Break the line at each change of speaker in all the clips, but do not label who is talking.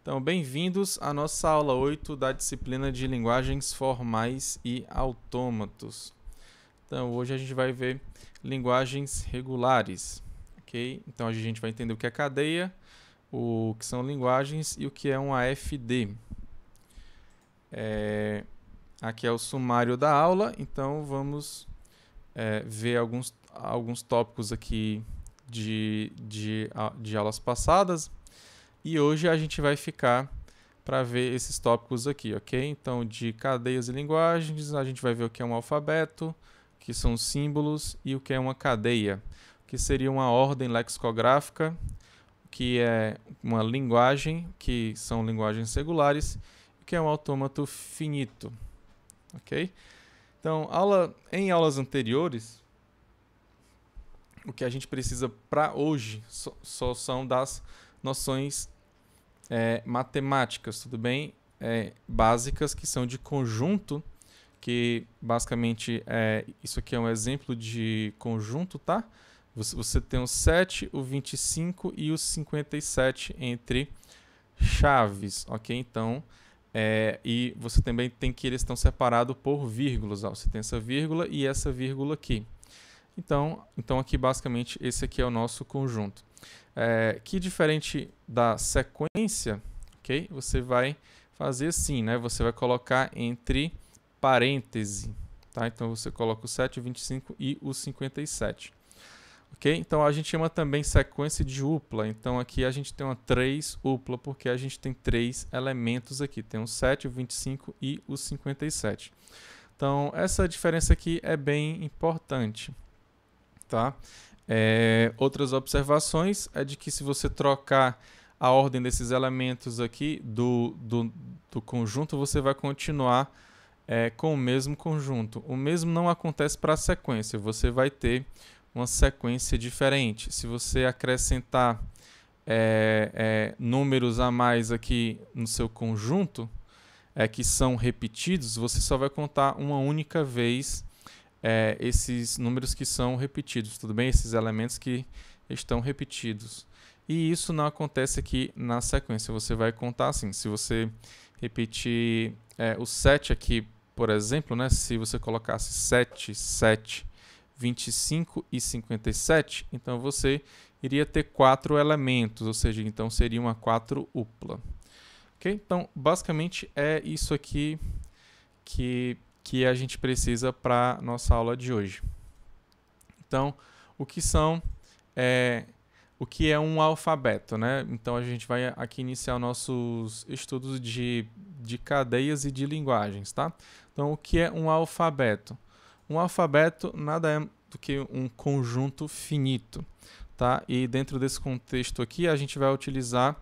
Então, bem-vindos à nossa aula 8 da disciplina de linguagens formais e autômatos. Então, hoje a gente vai ver linguagens regulares, ok? Então, a gente vai entender o que é cadeia, o que são linguagens e o que é um AFD. Aqui é o sumário da aula, então vamos ver alguns tópicos aqui de aulas passadas. E hoje a gente vai ficar para ver esses tópicos aqui, ok? Então, de cadeias e linguagens, a gente vai ver o que é um alfabeto, o que são símbolos e o que é uma cadeia, que seria uma ordem lexicográfica, que é uma linguagem, que são linguagens regulares, e o que é um autômato finito, ok? Então, em aulas anteriores, o que a gente precisa para hoje só são das noções matemáticas, tudo bem? Básicas, que são de conjunto, que basicamente isso aqui é um exemplo de conjunto, tá? Você tem o 7, o 25 e o 57 entre chaves, ok? Então, e você também tem que eles estão separados por vírgulas, ó. Você tem essa vírgula e essa vírgula aqui. Então aqui basicamente esse aqui é o nosso conjunto. Que diferente da sequência, ok? Você vai fazer assim, né? Você vai colocar entre parênteses, tá? Então você coloca o 7, o 25 e o 57. Ok? Então a gente chama também sequência de upla. Então aqui a gente tem uma 3 upla, porque a gente tem 3 elementos aqui. Tem o 7, o 25 e o 57. Então essa diferença aqui é bem importante, tá? Outras observações é de que se você trocar a ordem desses elementos aqui do conjunto, você vai continuar com o mesmo conjunto. O mesmo não acontece para a sequência, você vai ter uma sequência diferente. Se você acrescentar números a mais aqui no seu conjunto, que são repetidos, você só vai contar uma única vez esses números que são repetidos, tudo bem? Esses elementos que estão repetidos. E isso não acontece aqui na sequência, você vai contar assim. Se você repetir o 7 aqui, por exemplo, né? Se você colocasse 7, 7, 25 e 57, então você iria ter 4 elementos, ou seja, então seria uma 4 upla. Okay? Então, basicamente é isso aqui que a gente precisa para a nossa aula de hoje. Então, o que é um alfabeto, né? Então, a gente vai aqui iniciar nossos estudos de cadeias e de linguagens, tá? Então, o que é um alfabeto? Um alfabeto nada é do que um conjunto finito, tá? E dentro desse contexto aqui, a gente vai utilizar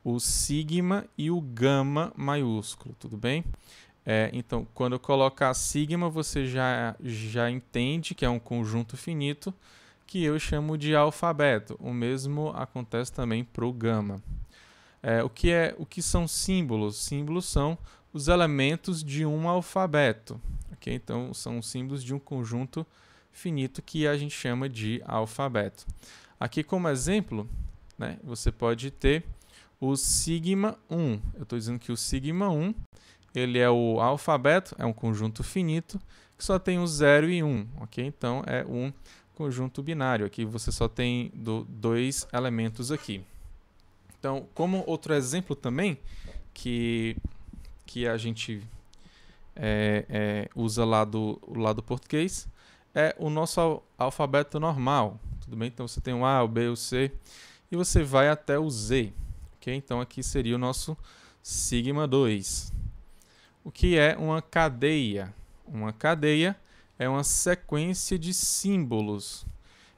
o sigma e o gama maiúsculo, tudo bem? Então, quando eu colocar sigma, você já entende que é um conjunto finito, que eu chamo de alfabeto. O mesmo acontece também para o gama. O que são símbolos? Símbolos são os elementos de um alfabeto. Okay? Então, são símbolos de um conjunto finito que a gente chama de alfabeto. Aqui, como exemplo, né, você pode ter o sigma 1. Eu estou dizendo que o sigma 1 ele é o alfabeto, é um conjunto finito, que só tem o 0 e 1, ok? Então, é um conjunto binário. Aqui você só tem dois elementos aqui. Então, como outro exemplo também, que a gente usa lá do lado português, é o nosso alfabeto normal, tudo bem? Então, você tem o A, o B, o C, e você vai até o Z, ok? Então, aqui seria o nosso sigma 2. O que é uma cadeia? Uma cadeia é uma sequência de símbolos.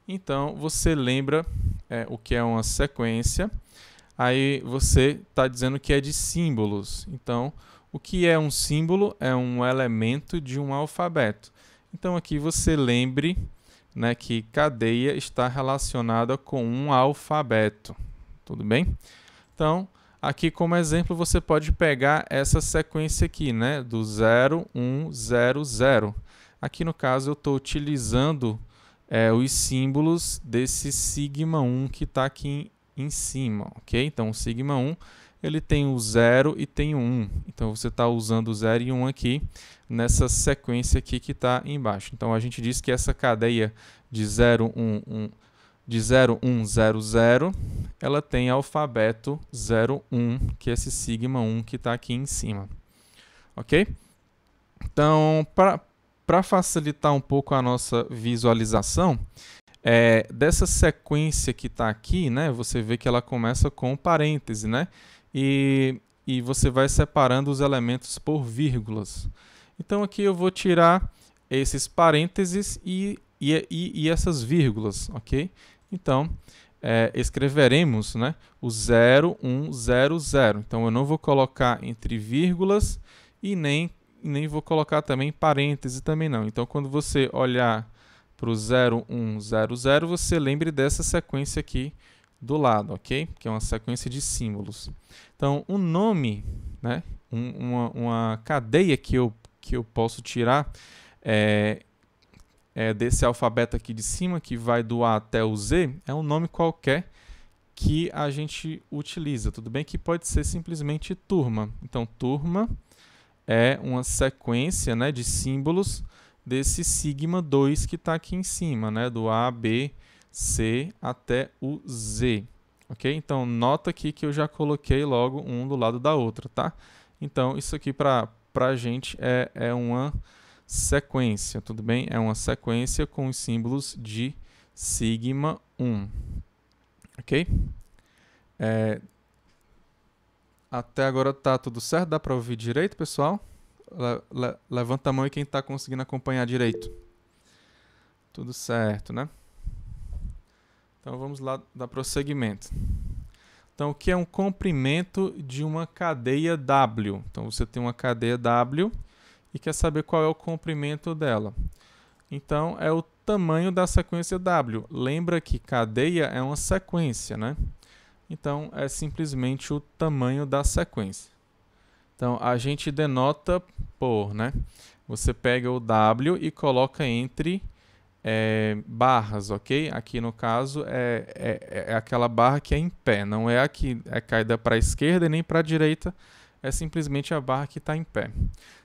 Então, você lembra o que é uma sequência, aí você está dizendo que é de símbolos. Então, o que é um símbolo? É um elemento de um alfabeto. Então, aqui você lembre, né, que cadeia está relacionada com um alfabeto. Tudo bem? Então, aqui como exemplo, você pode pegar essa sequência aqui, né, do 0, 1, 0, 0. Aqui no caso eu estou utilizando os símbolos desse sigma 1 que está aqui em cima, ok? Então o sigma 1 ele tem o 0 e tem o 1. Então, você está usando o 0 e 1 aqui, nessa sequência aqui que está embaixo. Então, a gente diz que essa cadeia de 0, 1, 1, 0, 0, ela tem alfabeto 0, 1, que é esse sigma 1 que está aqui em cima. Ok? Então, para facilitar um pouco a nossa visualização, dessa sequência que está aqui, né, você vê que ela começa com parêntese, né? E você vai separando os elementos por vírgulas. Então, aqui eu vou tirar esses parênteses e essas vírgulas, ok? Então, escreveremos, né, o 0, 1, 0, 0. Então, eu não vou colocar entre vírgulas e nem vou colocar também parêntese também não. Então, quando você olhar para o 0, 1, 0, 0, você lembre dessa sequência aqui do lado, ok? Que é uma sequência de símbolos. Então, um nome, né, uma cadeia que eu posso tirar desse alfabeto aqui de cima, que vai do A até o Z, é um nome qualquer que a gente utiliza, tudo bem? Que pode ser simplesmente turma. Então, turma é uma sequência, né, de símbolos desse sigma 2 que está aqui em cima, né, do A, B, C até o Z. Ok? Então, nota aqui que eu já coloquei logo um do lado da outra, tá? Então, isso aqui para a gente é uma sequência, tudo bem? É uma sequência com os símbolos de sigma 1. Ok? Até agora tá tudo certo? Dá para ouvir direito, pessoal? Levanta a mão aí quem está conseguindo acompanhar direito. Tudo certo, né? Então, vamos lá dar prosseguimento. Então, o que é um comprimento de uma cadeia W? Então, você tem uma cadeia W e quer saber qual é o comprimento dela. Então, é o tamanho da sequência W. Lembra que cadeia é uma sequência, né? Então, é simplesmente o tamanho da sequência. Então, a gente denota por, né? Você pega o W e coloca entre barras, ok? Aqui no caso é aquela barra que é em pé, não é a que é caída para a esquerda e nem para a direita, é simplesmente a barra que está em pé.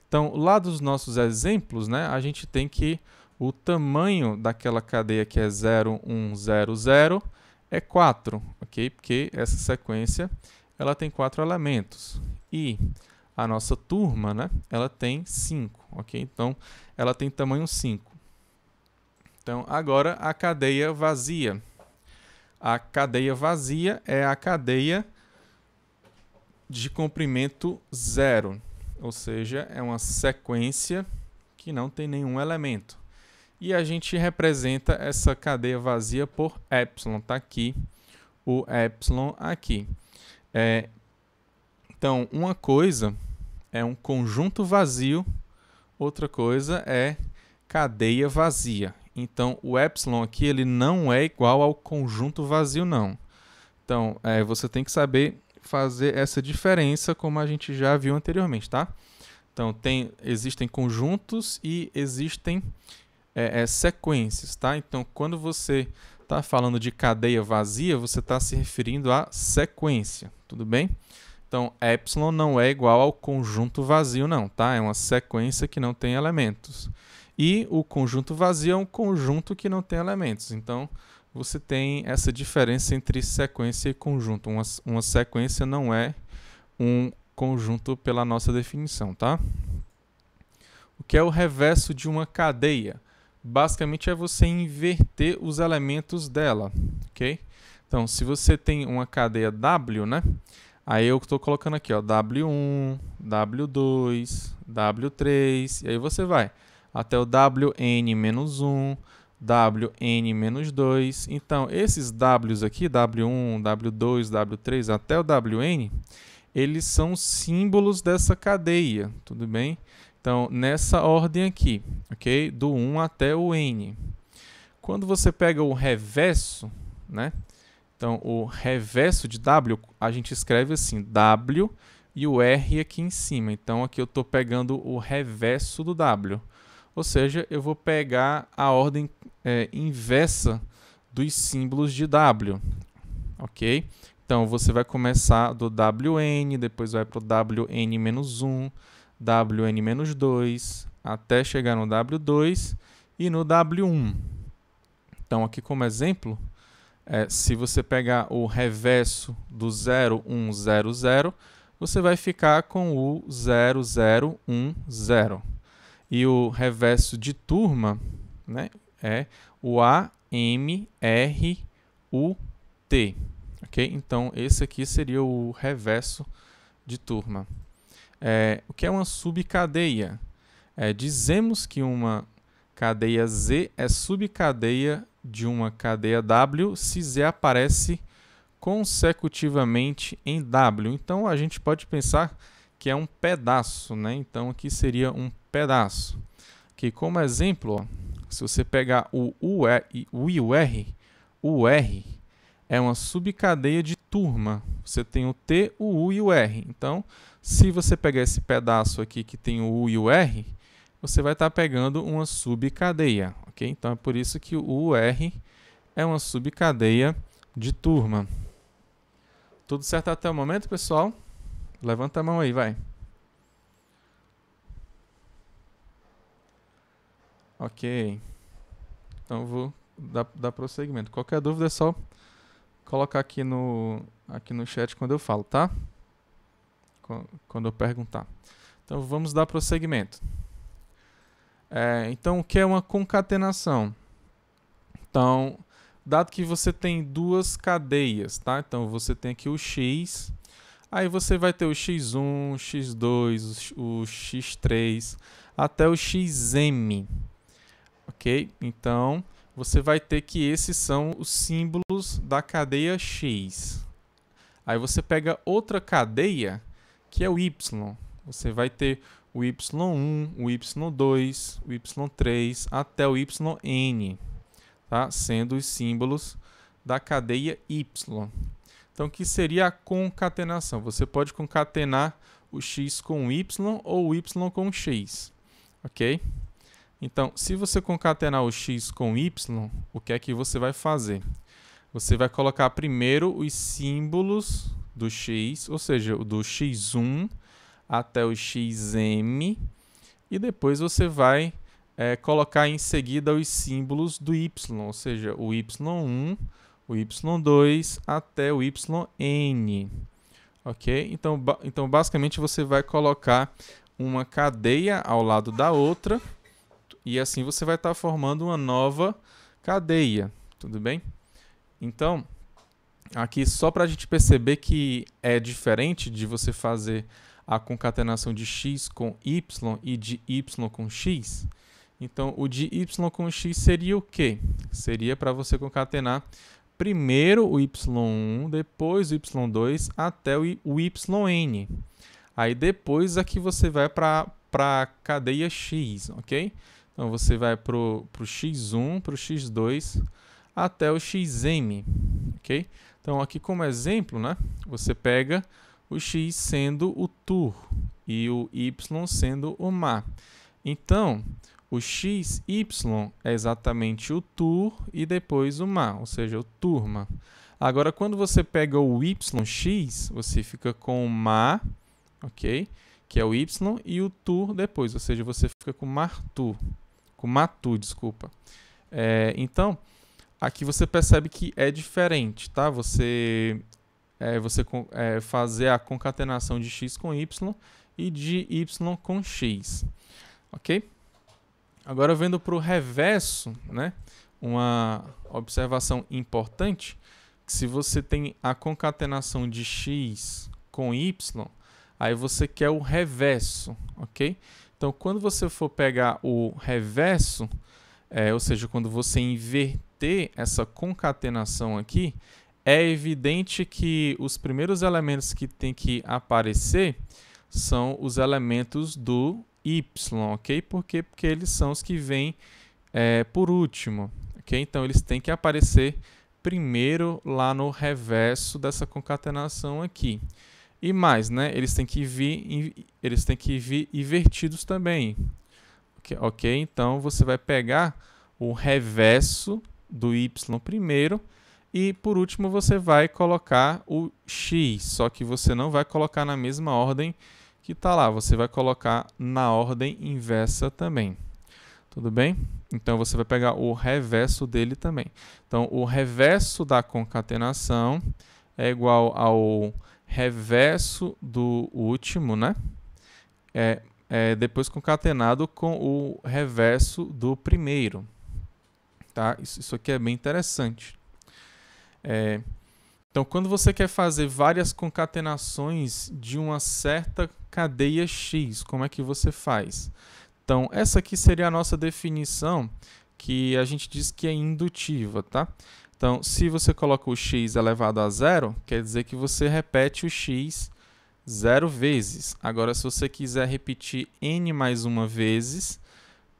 Então, lá dos nossos exemplos, né, a gente tem que o tamanho daquela cadeia que é 0, 1, 0, 0 é 4, ok? Porque essa sequência ela tem 4 elementos. E a nossa turma, né, ela tem 5, ok? Então, ela tem tamanho 5. Então, agora a cadeia vazia. A cadeia vazia é a cadeia de comprimento 0, ou seja, é uma sequência que não tem nenhum elemento. E a gente representa essa cadeia vazia por epsilon. Está aqui o epsilon aqui. Então, uma coisa é um conjunto vazio, outra coisa é cadeia vazia. Então, o epsilon aqui ele não é igual ao conjunto vazio, não. Então, você tem que saber fazer essa diferença, como a gente já viu anteriormente, tá? Então, existem conjuntos e existem sequências, tá? Então, quando você está falando de cadeia vazia, você está se referindo à sequência, tudo bem? Então, epsilon não é igual ao conjunto vazio, não, tá? É uma sequência que não tem elementos. E o conjunto vazio é um conjunto que não tem elementos. Então, você tem essa diferença entre sequência e conjunto. Uma sequência não é um conjunto pela nossa definição, tá? O que é o reverso de uma cadeia? Basicamente é você inverter os elementos dela, ok? Então, se você tem uma cadeia W, né? Aí eu estou colocando aqui, ó, W1, W2, W3, e aí você vai até o Wn-1, Wn-2. Então, esses Ws aqui, W1, W2, W3, até o Wn, eles são símbolos dessa cadeia, tudo bem? Então, nessa ordem aqui, ok? Do 1 até o N. Quando você pega o reverso, né? Então, o reverso de W, a gente escreve assim, W e o R aqui em cima. Então, aqui eu estou pegando o reverso do W. Ou seja, eu vou pegar a ordem inversa dos símbolos de W, ok? Então, você vai começar do WN, depois vai para o WN-1, WN-2, até chegar no W2 e no W1. Então, aqui como exemplo, se você pegar o reverso do 0, 1, 0, 0, você vai ficar com o 0, 0, 1, 0. E o reverso de turma, né, é o AMRUT. Okay? Então, esse aqui seria o reverso de turma. O que é uma subcadeia? Dizemos que uma cadeia Z é subcadeia de uma cadeia W se Z aparece consecutivamente em W. Então, a gente pode pensar que é um pedaço, né? Então, aqui seria um pedaço. Aqui, como exemplo, ó, se você pegar o UR, o R é uma subcadeia de turma. Você tem o T, o U e o R. Então, se você pegar esse pedaço aqui que tem o U e o R, você vai estar pegando uma subcadeia, ok? Então, é por isso que o UR é uma subcadeia de turma. Tudo certo até o momento, pessoal? Levanta a mão aí, vai. Ok. Então, eu vou dar prosseguimento. Qualquer dúvida é só colocar aqui no chat quando eu falo, tá? Quando eu perguntar. Então, vamos dar prosseguimento. Então, o que é uma concatenação? Então, dado que você tem duas cadeias, tá? Então, você tem aqui o X, aí você vai ter o X1, X2, o X3, até o XM, ok? Então, você vai ter que esses são os símbolos da cadeia X. Aí você pega outra cadeia, que é o Y. Você vai ter o Y1, o Y2, o Y3, até o YN, tá? Sendo os símbolos da cadeia Y. Então, o que seria a concatenação? Você pode concatenar o X com o Y ou o Y com o X, ok? Então, se você concatenar o X com o Y, o que é que você vai fazer? Você vai colocar primeiro os símbolos do X, ou seja, do X1 até o XM, e depois você vai colocar em seguida os símbolos do Y, ou seja, o Y1, o Y2 até o YN. Ok? Então, basicamente, você vai colocar uma cadeia ao lado da outra, e assim você vai estar formando uma nova cadeia, tudo bem? Então, aqui só para a gente perceber que é diferente de você fazer a concatenação de X com Y e de Y com X. Então, o de Y com X seria o quê? Seria para você concatenar primeiro o Y1, depois o Y2 até o YN. Aí depois aqui você vai para a cadeia X, ok? Então, você vai para o X1, para o X2 até o XM, ok? Então, aqui como exemplo, né, você pega o X sendo o tur e o Y sendo o ma. Então, o XY é exatamente o tur e depois o ma, ou seja, o turma. Agora, quando você pega o YX, você fica com o ma, ok? Que é o Y, e o tur depois, ou seja, você fica com martu, desculpa. Então, aqui você percebe que é diferente, tá? Você fazer a concatenação de X com Y e de Y com X, ok? Agora, vendo para o reverso, né? Uma observação importante, que se você tem a concatenação de X com Y, aí você quer o reverso, ok? Então, quando você for pegar o reverso, ou seja, quando você inverter essa concatenação aqui, é evidente que os primeiros elementos que tem que aparecer são os elementos do Y, ok? Por quê? Porque eles são os que vêm por último, ok? Então, eles têm que aparecer primeiro lá no reverso dessa concatenação aqui. E mais, né? Eles têm que vir invertidos também, ok? Então, você vai pegar o reverso do Y primeiro E, por último, você vai colocar o x, só que você não vai colocar na mesma ordem que está lá. Você vai colocar na ordem inversa também. Tudo bem? Então, você vai pegar o reverso dele também. Então, o reverso da concatenação é igual ao reverso do último, né? Depois concatenado com o reverso do primeiro. Tá? Isso aqui é bem interessante. Então, quando você quer fazer várias concatenações de uma certa cadeia X, como é que você faz? Então, essa aqui seria a nossa definição, que a gente diz que é indutiva, tá? Então, se você coloca o x elevado a zero, quer dizer que você repete o x 0 vezes. Agora, se você quiser repetir n mais uma vezes,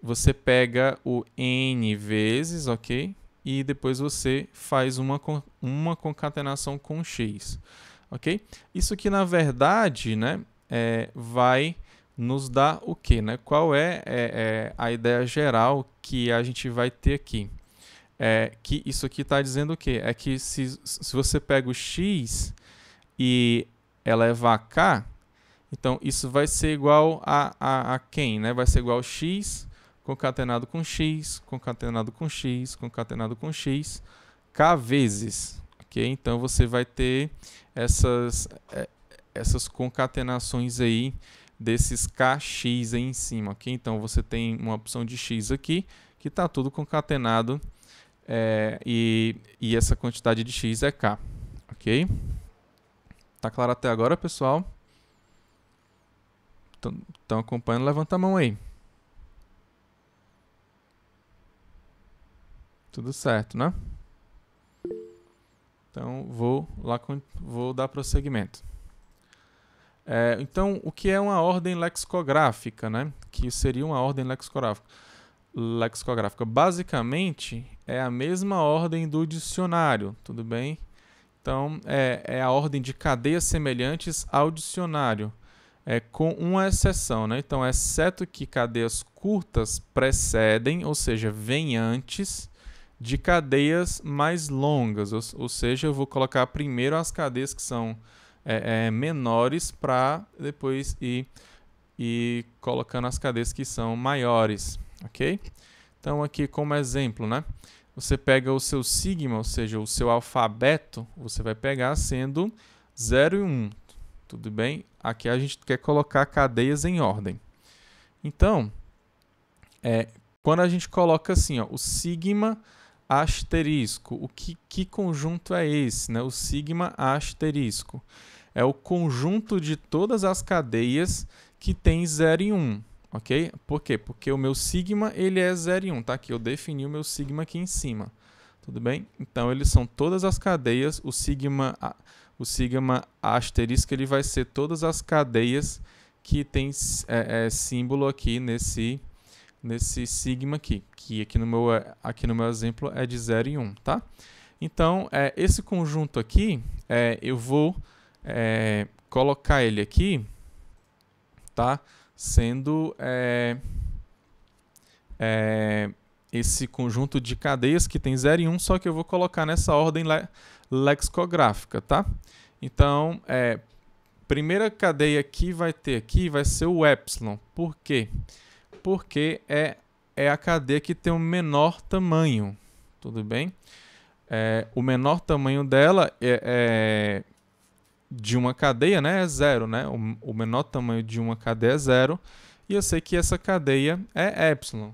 você pega o n vezes, ok? E depois você faz uma concatenação com x, ok? Isso aqui, na verdade, né, vai nos dar o quê, né? Qual é a ideia geral que a gente vai ter aqui? Que isso aqui está dizendo o quê? É que se você pega o x e elevar a k, então isso vai ser igual a quem, né? Vai ser igual a x concatenado com x, concatenado com x, concatenado com x, k vezes, ok? Então você vai ter essas concatenações aí desses kx aí em cima, ok? Então você tem uma opção de x aqui que está tudo concatenado e essa quantidade de x é k, ok? Tá claro até agora, pessoal? Estão acompanhando? Levanta a mão aí. Tudo certo, né? Então, vou dar prosseguimento. Então, o que é uma ordem lexicográfica, né? Que seria uma ordem lexicográfica. Basicamente, é a mesma ordem do dicionário, tudo bem? Então, é a ordem de cadeias semelhantes ao dicionário, com uma exceção, né? Então, exceto que cadeias curtas precedem, ou seja, vêm antes de cadeias mais longas, ou seja, eu vou colocar primeiro as cadeias que são menores para depois ir colocando as cadeias que são maiores, ok? Então, aqui como exemplo, né? Você pega o seu sigma, ou seja, o seu alfabeto, você vai pegar sendo 0 e 1, tudo bem? Aqui a gente quer colocar cadeias em ordem. Então, quando a gente coloca assim, ó, o sigma asterisco, que conjunto é esse, né? O sigma asterisco é o conjunto de todas as cadeias que tem 0 e 1, ok? Por quê? Porque o meu sigma ele é 0 e 1, tá? Aqui eu defini o meu sigma aqui em cima, tudo bem? Então, eles são todas as cadeias, o sigma asterisco ele vai ser todas as cadeias que tem símbolo aqui nesse sigma aqui, que aqui no meu exemplo é de 0 e 1, tá? Então, esse conjunto aqui, eu vou colocar ele aqui, tá? Sendo esse conjunto de cadeias que tem 0 e 1, só que eu vou colocar nessa ordem lexicográfica, tá? Então, primeira cadeia que vai ter aqui vai ser o epsilon. Por quê? Porque é a cadeia que tem o menor tamanho, tudo bem? O menor tamanho dela de uma cadeia, né, é 0, né? O menor tamanho de uma cadeia é 0, e eu sei que essa cadeia é epsilon.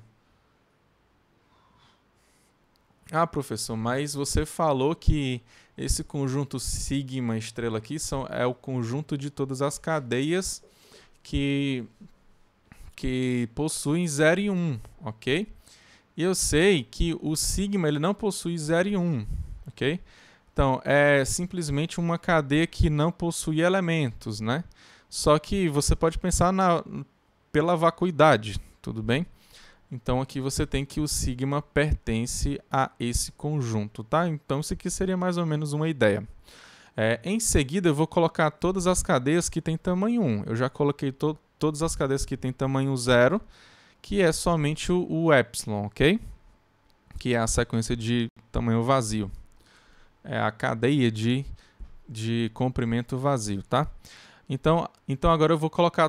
Ah, professor, mas você falou que esse conjunto sigma estrela aqui é o conjunto de todas as cadeias que possuem 0 e 1, ok? E eu sei que o sigma ele não possui 0 e 1, ok? Então, é simplesmente uma cadeia que não possui elementos, né? Só que você pode pensar pela vacuidade, tudo bem? Então, aqui você tem que o sigma pertence a esse conjunto, tá? Então, isso aqui seria mais ou menos uma ideia. Em seguida, eu vou colocar todas as cadeias que têm tamanho 1. Eu já coloquei todas as cadeias que têm tamanho 0, que é somente o epsilon, ok? Que é a sequência de tamanho vazio. é a cadeia de comprimento vazio, tá? Então agora eu vou colocar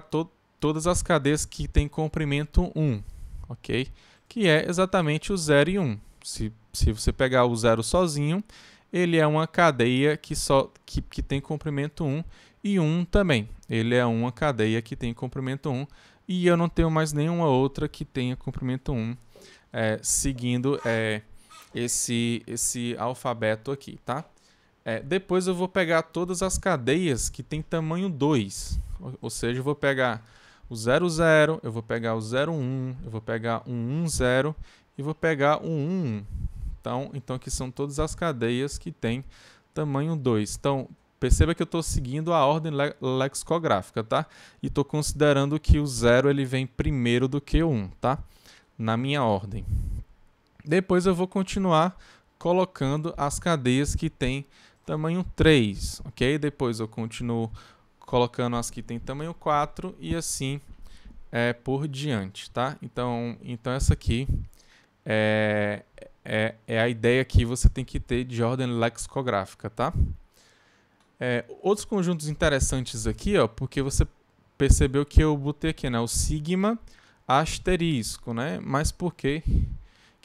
todas as cadeias que tem comprimento 1, ok? Que é exatamente o 0 e 1. Se você pegar o 0 sozinho, ele é uma cadeia que tem comprimento 1 e 1 também. Ele é uma cadeia que tem comprimento 1 e eu não tenho mais nenhuma outra que tenha comprimento 1 seguindo esse alfabeto aqui, tá? Depois eu vou pegar todas as cadeias que tem tamanho 2, ou seja, eu vou pegar o 0, 0, eu vou pegar o 0, 1, eu vou pegar o 1, 0 e vou pegar o 1, 1. Então aqui são todas as cadeias que tem tamanho 2. Então, perceba que eu estou seguindo a ordem lexicográfica, tá? E estou considerando que o 0 ele vem primeiro do que o 1, tá? Na minha ordem. Depois eu vou continuar colocando as cadeias que tem tamanho 3, ok? Depois eu continuo colocando as que tem tamanho 4 e assim por diante, tá? Então essa aqui é a ideia que você tem que ter de ordem lexicográfica, tá? Outros conjuntos interessantes aqui, ó, porque você percebeu que eu botei aqui, né, o sigma asterisco, né? Mas por que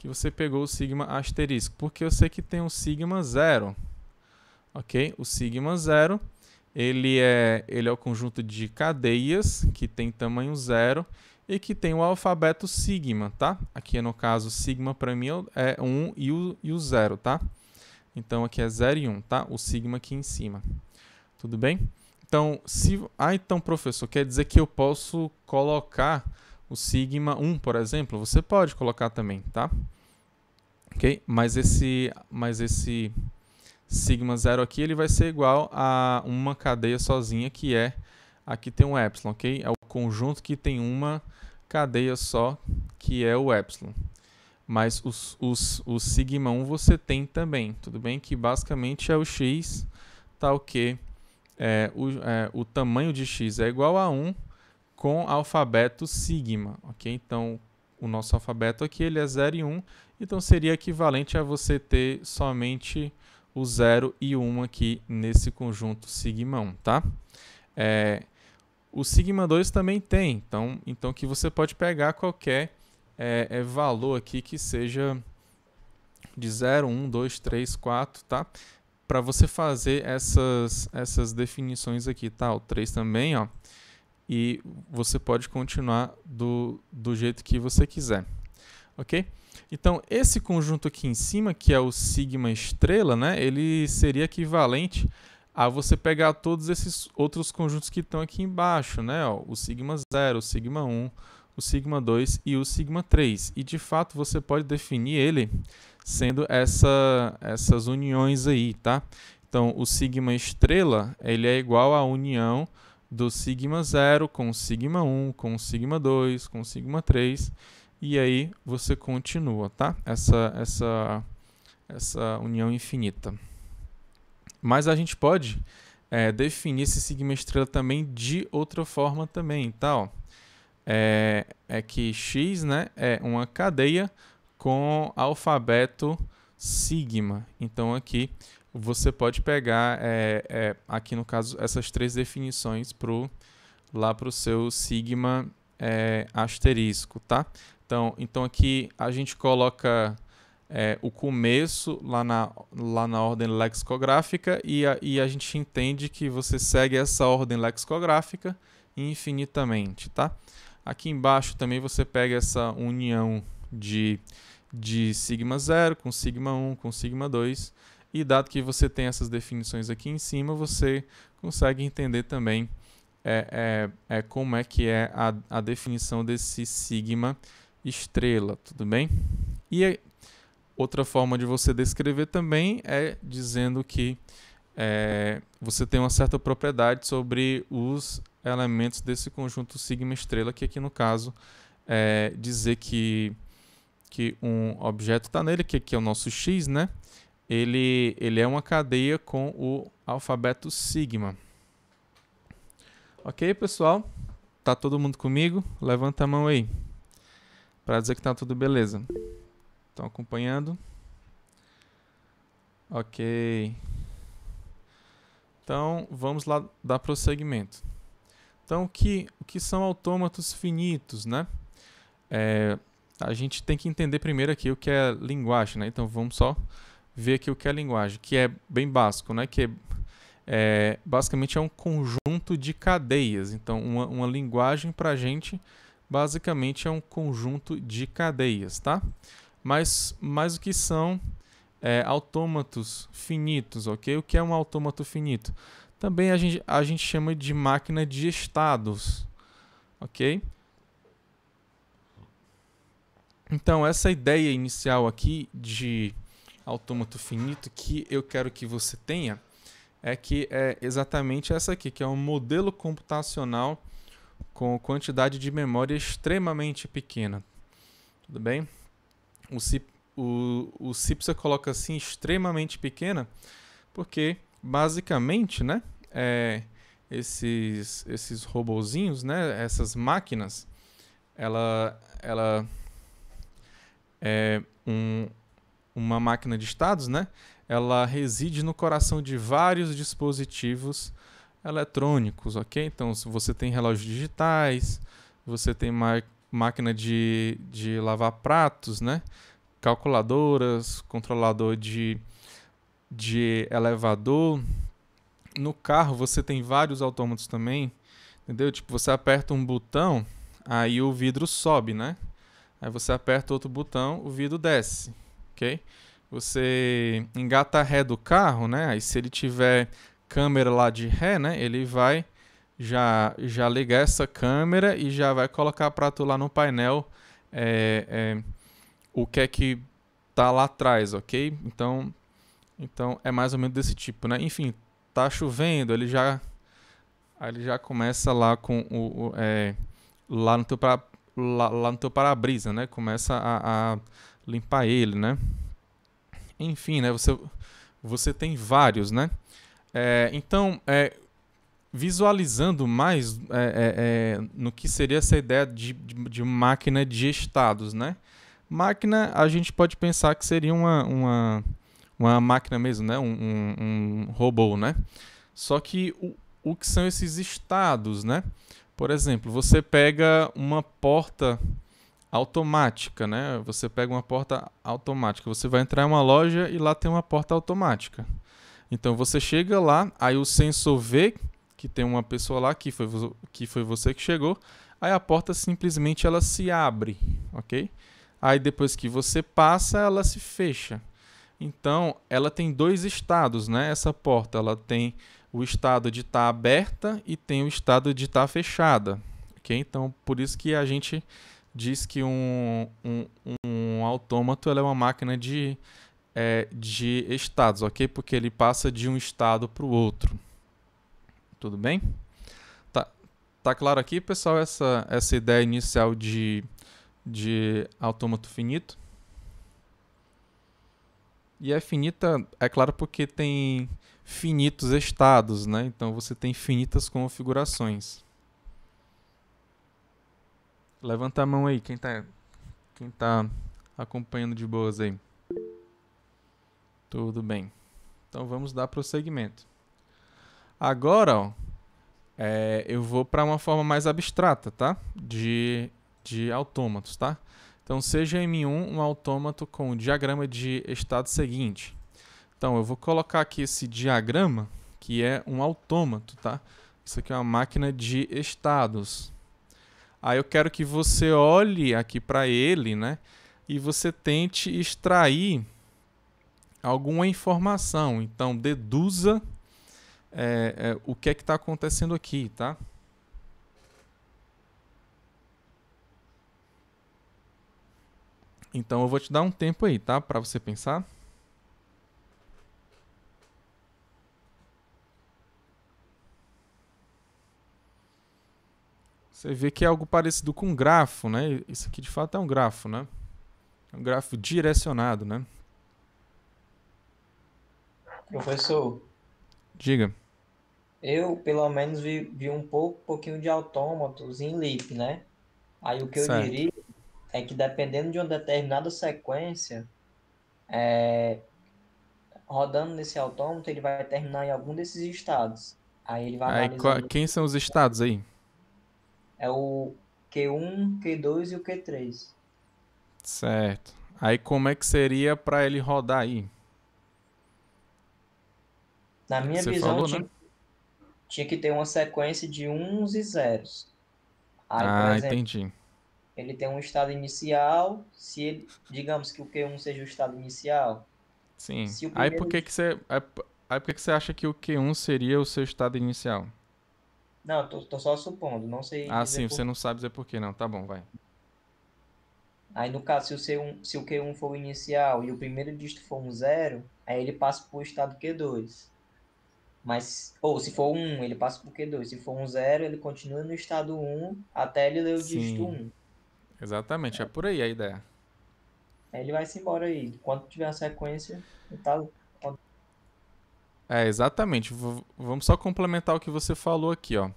você pegou o sigma asterisco? Porque eu sei que tem o sigma 0, ok? O sigma 0, ele é o conjunto de cadeias que tem tamanho 0 e que tem o alfabeto sigma, tá? Aqui no caso, sigma para mim é 1 e o 0, tá? Então aqui é 0 e 1, tá? O sigma aqui em cima. Tudo bem? Então, então, professor, quer dizer que eu posso colocar o sigma 1, por exemplo? Você pode colocar também, tá? Ok? Mas esse sigma 0 aqui, ele vai ser igual a uma cadeia sozinha, que aqui tem um epsilon, ok? É o conjunto que tem uma cadeia só, que é o epsilon. Mas o sigma 1 você tem também, tudo bem? Que basicamente é o x, tá o quê? O tamanho de x é igual a 1 com alfabeto sigma, ok? Então, o nosso alfabeto aqui ele é 0 e 1, então seria equivalente a você ter somente o 0 e 1 aqui nesse conjunto sigma 1, tá? O sigma 2 também tem, então que você pode pegar qualquer valor aqui que seja de 0, 1, 2, 3, 4, tá? Para você fazer essas definições aqui, tá? O 3 também, ó. E você pode continuar do jeito que você quiser, ok? Então, esse conjunto aqui em cima, que é o sigma estrela, né? Ele seria equivalente a você pegar todos esses outros conjuntos que estão aqui embaixo, né? Ó, o sigma 0, o sigma 1, o sigma 2 e o sigma 3. E, de fato, você pode definir ele sendo essas uniões aí, tá? Então, o sigma estrela, ele é igual à união do sigma 0 com o sigma 1, com o sigma 2, com o sigma 3, e aí você continua, tá? Essa união infinita. Mas a gente pode definir esse sigma estrela também de outra forma também, tá? Ó, que x, né, é uma cadeia com alfabeto sigma. Então aqui você pode pegar, aqui no caso, essas três definições lá para o seu sigma asterisco, tá? Então aqui a gente coloca o começo lá na ordem lexicográfica e a gente entende que você segue essa ordem lexicográfica infinitamente, tá? Aqui embaixo também você pega essa união de sigma 0 com sigma 1 com sigma 2 e dado que você tem essas definições aqui em cima, você consegue entender também como é que é a definição desse sigma estrela, tudo bem? E outra forma de você descrever também é dizendo que você tem uma certa propriedade sobre os elementos desse conjunto sigma estrela, que aqui no caso é dizer que um objeto está nele, que aqui é o nosso x, né? Ele é uma cadeia com o alfabeto sigma. Ok, pessoal? Tá todo mundo comigo? Levanta a mão aí, para dizer que tá tudo beleza. Estão acompanhando? Ok. Então, vamos lá dar prosseguimento. Então, o que são autômatos finitos, né? A gente tem que entender primeiro aqui o que é linguagem, né? Então, vamos só ver aqui o que é linguagem, que é bem básico, né? Que basicamente é um conjunto de cadeias. Então, uma linguagem para a gente, basicamente, é um conjunto de cadeias, tá? Mas o que são autômatos finitos, ok? O que é um autômato finito? Também a gente chama de máquina de estados, ok? Então, essa ideia inicial aqui de autômato finito que eu quero que você tenha é que é exatamente essa aqui, que é um modelo computacional com quantidade de memória extremamente pequena. Tudo bem? O C você coloca assim, extremamente pequena, porque basicamente, né, esses robozinhos, né, essas máquinas, ela é uma máquina de estados, né? Ela reside no coração de vários dispositivos eletrônicos, ok? Então, se você tem relógios digitais, você tem máquina de lavar pratos, né? Calculadoras, controlador de elevador. No carro, você tem vários autômatos também, entendeu? Tipo, você aperta um botão, aí o vidro sobe, né? Aí você aperta outro botão, o vidro desce, ok? Você engata a ré do carro, né? Aí se ele tiver câmera lá de ré, né? Ele vai já ligar essa câmera e já vai colocar para tu lá no painel o que é que tá lá atrás, ok? Então é mais ou menos desse tipo, né? Enfim, tá chovendo, aí ele já começa lá com lá no teu lá no teu para-brisa, né? Começa a limpar ele, né? Enfim, né? Você tem vários, né? Então, visualizando mais no que seria essa ideia de máquina de estados, né? Máquina, a gente pode pensar que seria uma máquina mesmo, né? Um robô, né? Só que o que são esses estados, né? Por exemplo, você pega uma porta automática, né? Você pega uma porta automática, você vai entrar em uma loja e lá tem uma porta automática. Então você chega lá, aí o sensor vê que tem uma pessoa lá, que foi você que chegou, aí a porta simplesmente ela se abre, ok? Aí depois que você passa, ela se fecha. Então, ela tem dois estados, né? Essa porta, ela tem o estado de estar aberta e tem o estado de estar fechada, ok? Então, por isso que a gente diz que um autômato ela é uma máquina de estados, ok? Porque ele passa de um estado para o outro. Tudo bem? Tá claro aqui, pessoal, essa ideia inicial de autômato finito? E é finita, é claro, porque tem finitos estados, né? Então você tem finitas configurações. Levanta a mão aí, quem tá acompanhando de boas aí. Tudo bem. Então vamos dar prosseguimento. Agora, ó, eu vou para uma forma mais abstrata, tá? De autômatos, tá? Então seja M1 um autômato com o diagrama de estado seguinte. Então eu vou colocar aqui esse diagrama, que é um autômato, tá? Isso aqui é uma máquina de estados. Aí eu quero que você olhe aqui para ele, né? E você tente extrair alguma informação. Então deduza o que é que está acontecendo aqui, tá? Então eu vou te dar um tempo aí, tá? Para você pensar. Você vê que é algo parecido com um grafo, né? Isso aqui de fato é um grafo, né? É um grafo direcionado, né?
Professor,
Diga.
eu pelo menos vi um pouquinho de autômatos em Leap, né? Aí o que eu
Certo.
diria é que dependendo de uma determinada sequência, rodando nesse autômato, ele vai terminar em algum desses estados. Aí ele vai
Aí,
analisando.
quem são os estados aí?
É o Q1, Q2 e o Q3.
Certo. Aí como é que seria para ele rodar aí?
Na minha
Você
visão,
falou, né?
tinha que ter uma sequência de uns e zeros. Aí, por
Ah,
exemplo,
entendi.
ele tem um estado inicial, se ele, digamos que o Q1 seja o estado inicial,
Sim.
se o
Aí por
primeiro,
que que você, aí por que que você acha que o Q1 seria o seu estado inicial?
não, tô só supondo, não sei
Ah,
dizer
sim, você
por.
não sabe dizer por quê, não. Tá bom, vai.
Aí, no caso, se o Q1 for o inicial e o primeiro dígito for um zero, aí ele passa para o estado Q2. Mas, ou se for um, ele passa para o Q2. Se for um zero, ele continua no estado um até ele ler o dígito
Sim,
um.
exatamente. É por aí a ideia.
Aí ele vai se embora aí. Quando tiver a sequência, ele tá.
É, exatamente. Vamos só complementar o que você falou aqui, ó.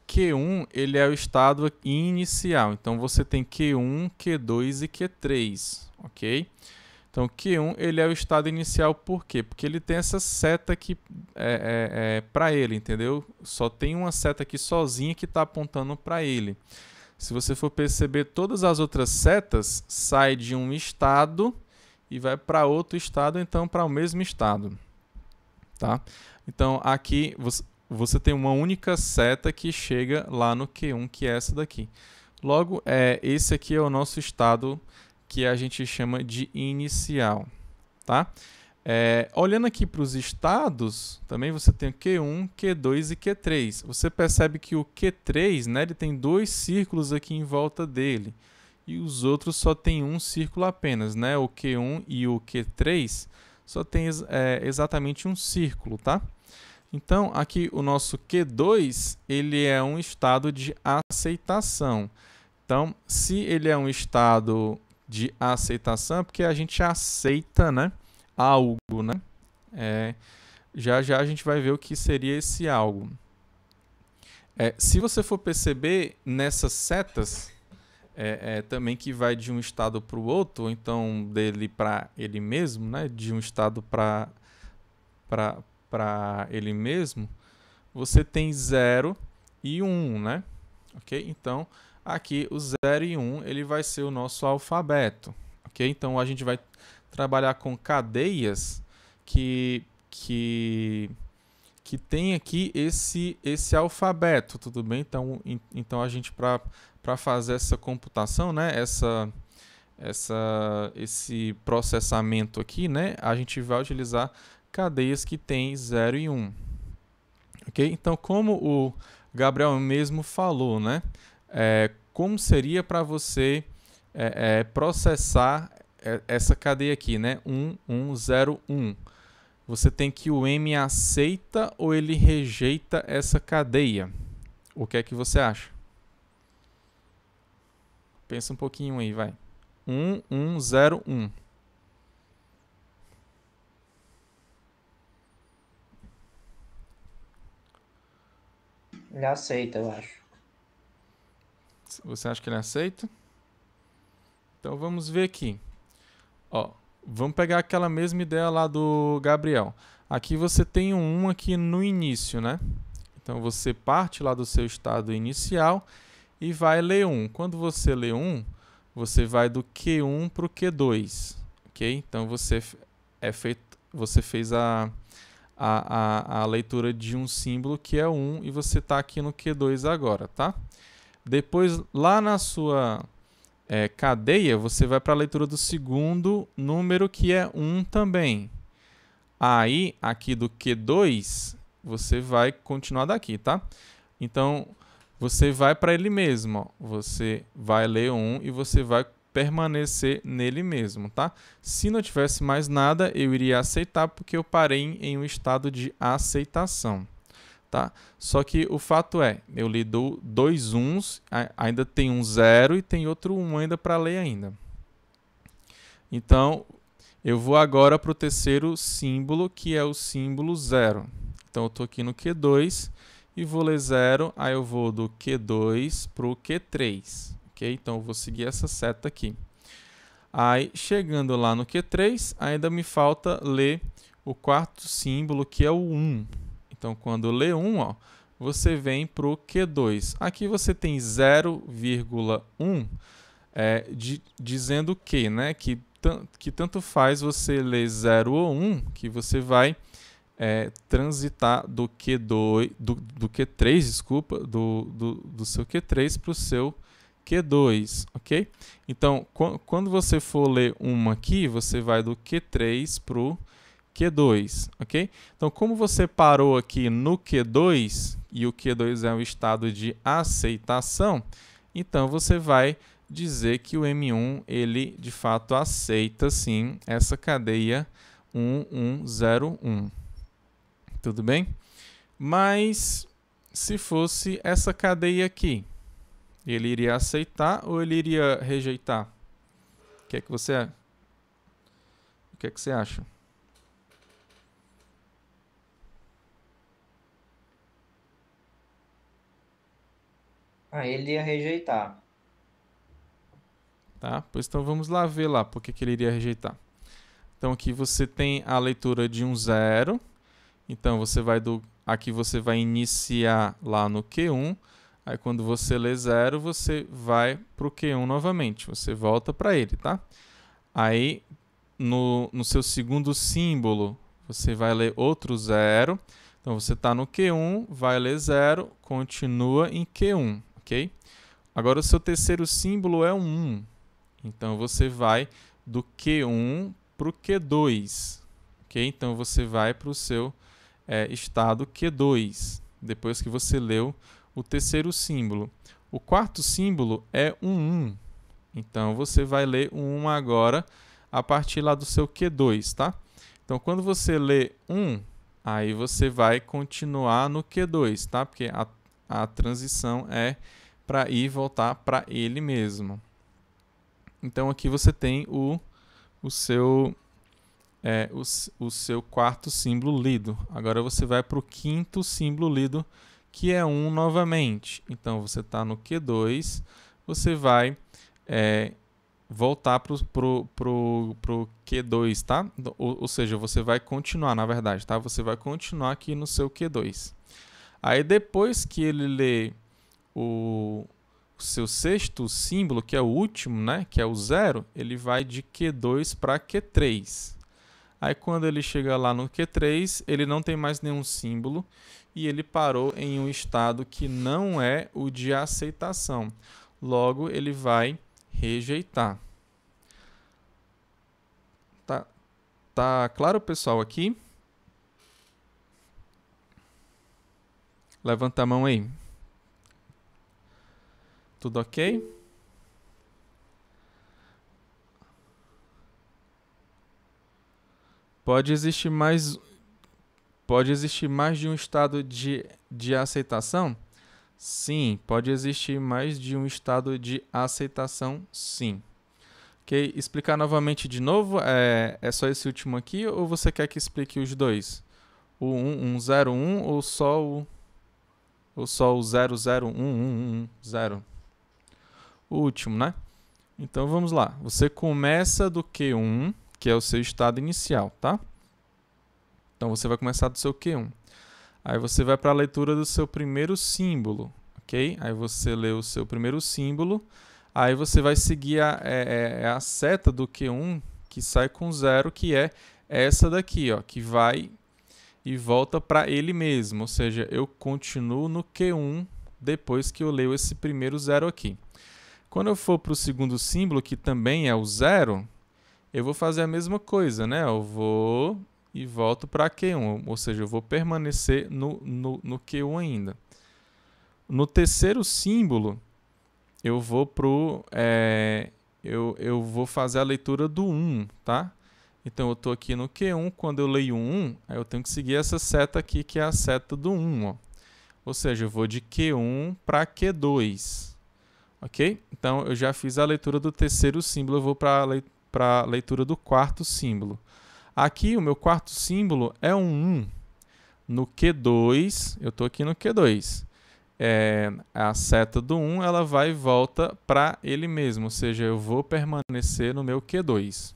Q1, ele é o estado inicial. Então, você tem Q1, Q2 e Q3, ok? Então, Q1, ele é o estado inicial por quê? Porque ele tem essa seta aqui para ele, entendeu? Só tem uma seta aqui sozinha que está apontando para ele. Se você for perceber, todas as outras setas saem de um estado e vai para outro estado, então para o mesmo estado, tá? Então aqui você tem uma única seta que chega lá no Q1, que é essa daqui. Logo, esse aqui é o nosso estado que a gente chama de inicial, tá? Olhando aqui para os estados, também você tem o Q1, Q2 e Q3. Você percebe que o Q3, né, ele tem dois círculos aqui em volta dele. E os outros só tem um círculo apenas, né? O Q1 e o Q3 só tem exatamente um círculo, tá? Então, aqui o nosso Q2, ele é um estado de aceitação. Então, se ele é um estado de aceitação, é porque a gente aceita, né, algo, né? Já já a gente vai ver o que seria esse algo. Se você for perceber nessas setas, também que vai de um estado para o outro, ou então dele para ele mesmo, né? De um estado para ele mesmo, você tem 0 e 1, né? Ok? Então, aqui o 0 e 1 ele vai ser o nosso alfabeto. Ok? Então, a gente vai trabalhar com cadeias que tem aqui esse alfabeto, tudo bem? Então a gente, para fazer essa computação, né? Esse processamento aqui, né? A gente vai utilizar cadeias que tem 0 e 1. Ok? Então, como o Gabriel mesmo falou, né? Como seria para você processar essa cadeia aqui, né? 1, 1, 0, 1. Você tem que o M aceita ou ele rejeita essa cadeia. O que é que você acha? Pensa um pouquinho aí, vai. 1, 1, 0, 1.
Ele aceita, eu acho.
Você acha que ele aceita? Então vamos ver aqui. Ó, vamos pegar aquela mesma ideia lá do Gabriel. Aqui você tem um 1 aqui no início, né? Então você parte lá do seu estado inicial e vai ler 1. Quando você lê 1, você vai do Q1 para o Q2, ok? Então você fez a leitura de um símbolo que é 1 e você está aqui no Q2 agora, tá? Depois, lá na sua cadeia, você vai para a leitura do segundo número, que é 1 também. Aí, aqui do Q2, você vai continuar daqui, tá? Então, você vai para ele mesmo, ó. Você vai ler 1 e você vai permanecer nele mesmo, tá? Se não tivesse mais nada, eu iria aceitar, porque eu parei em um estado de aceitação, tá? Só que o fato eu li dois uns, ainda tem um 0 e tem outro 1 ainda para ler ainda. Então, eu vou agora para o terceiro símbolo, que é o símbolo 0. Então, eu estou aqui no Q2 e vou ler 0, aí eu vou do Q2 para o Q3. Ok? Então, eu vou seguir essa seta aqui. Aí, chegando lá no Q3, ainda me falta ler o quarto símbolo, que é o 1. Então, quando lê 1, ó, você vem para o Q2. Aqui você tem 0,1, dizendo que, né, que tanto faz você ler 0 ou 1, que você vai transitar do Q2, do Q3, desculpa, do seu Q3 para o seu Q2, ok? Então, quando você for ler uma aqui, você vai do Q3 para o Q2, ok? Então, como você parou aqui no Q2, e o Q2 é um estado de aceitação, então você vai dizer que o M1, ele de fato aceita, sim, essa cadeia 1101. Tudo bem? Mas, se fosse essa cadeia aqui, ele iria aceitar ou ele iria rejeitar? O que é que você acha?
Aí ele ia rejeitar.
Tá? Pois então vamos lá ver lá por que ele iria rejeitar. Então aqui você tem a leitura de um 0. Então aqui você vai iniciar lá no Q1. Aí quando você lê 0, você vai para o Q1 novamente. Você volta para ele, tá? Aí no seu segundo símbolo, você vai ler outro 0. Então você está no Q1, vai ler 0, continua em Q1, ok? Agora o seu terceiro símbolo é um 1. Então você vai do Q1 para o Q2, ok? Então você vai para o seu estado Q2, depois que você leu o terceiro símbolo. O quarto símbolo é um 1. Então você vai ler o 1 agora a partir lá do seu Q2, tá? Então quando você lê 1, aí você vai continuar no Q2, tá? Porque a transição é para ir e voltar para ele mesmo. Então aqui você tem o seu quarto símbolo lido. Agora você vai para o quinto símbolo lido, que é 1 novamente. Então você está no Q2, você vai voltar para o Q2, tá? Ou seja, você vai continuar, na verdade, tá? Você vai continuar aqui no seu Q2. Aí depois que ele lê o seu sexto símbolo, que é o último, né? Que é o 0, ele vai de Q2 para Q3. Aí quando ele chega lá no Q3, ele não tem mais nenhum símbolo e ele parou em um estado que não é o de aceitação. Logo, ele vai rejeitar. Tá claro, pessoal, aqui? Levanta a mão aí. Tudo ok? Pode existir mais de um estado de aceitação? Sim, pode existir mais de um estado de aceitação, sim. Ok? Explicar novamente de novo, é só esse último aqui ou você quer que explique os dois? O 101 ou só o 0011110? O último, né? Então vamos lá. Você começa do Q1, que é o seu estado inicial, tá? Então você vai começar do seu Q1. Aí você vai para a leitura do seu primeiro símbolo, ok? Aí você lê o seu primeiro símbolo. Aí você vai seguir a seta do Q1 que sai com 0, que é essa daqui, ó, que vai e volta para ele mesmo. Ou seja, eu continuo no Q1 depois que eu leio esse primeiro 0 aqui. Quando eu for para o segundo símbolo, que também é o 0, eu vou fazer a mesma coisa, né? Eu vou e volto para Q1, ou seja, eu vou permanecer no Q1 ainda. No terceiro símbolo, eu vou eu vou fazer a leitura do 1, tá? Então eu estou aqui no Q1, quando eu leio 1, aí eu tenho que seguir essa seta aqui, que é a seta do 1, ó. Ou seja, eu vou de Q1 para Q2, ok? Então eu já fiz a leitura do terceiro símbolo, eu vou para a leitura do quarto símbolo. Aqui o meu quarto símbolo é um 1. No Q2, eu estou aqui no Q2. a seta do 1 ela vai e volta para ele mesmo, ou seja, eu vou permanecer no meu Q2.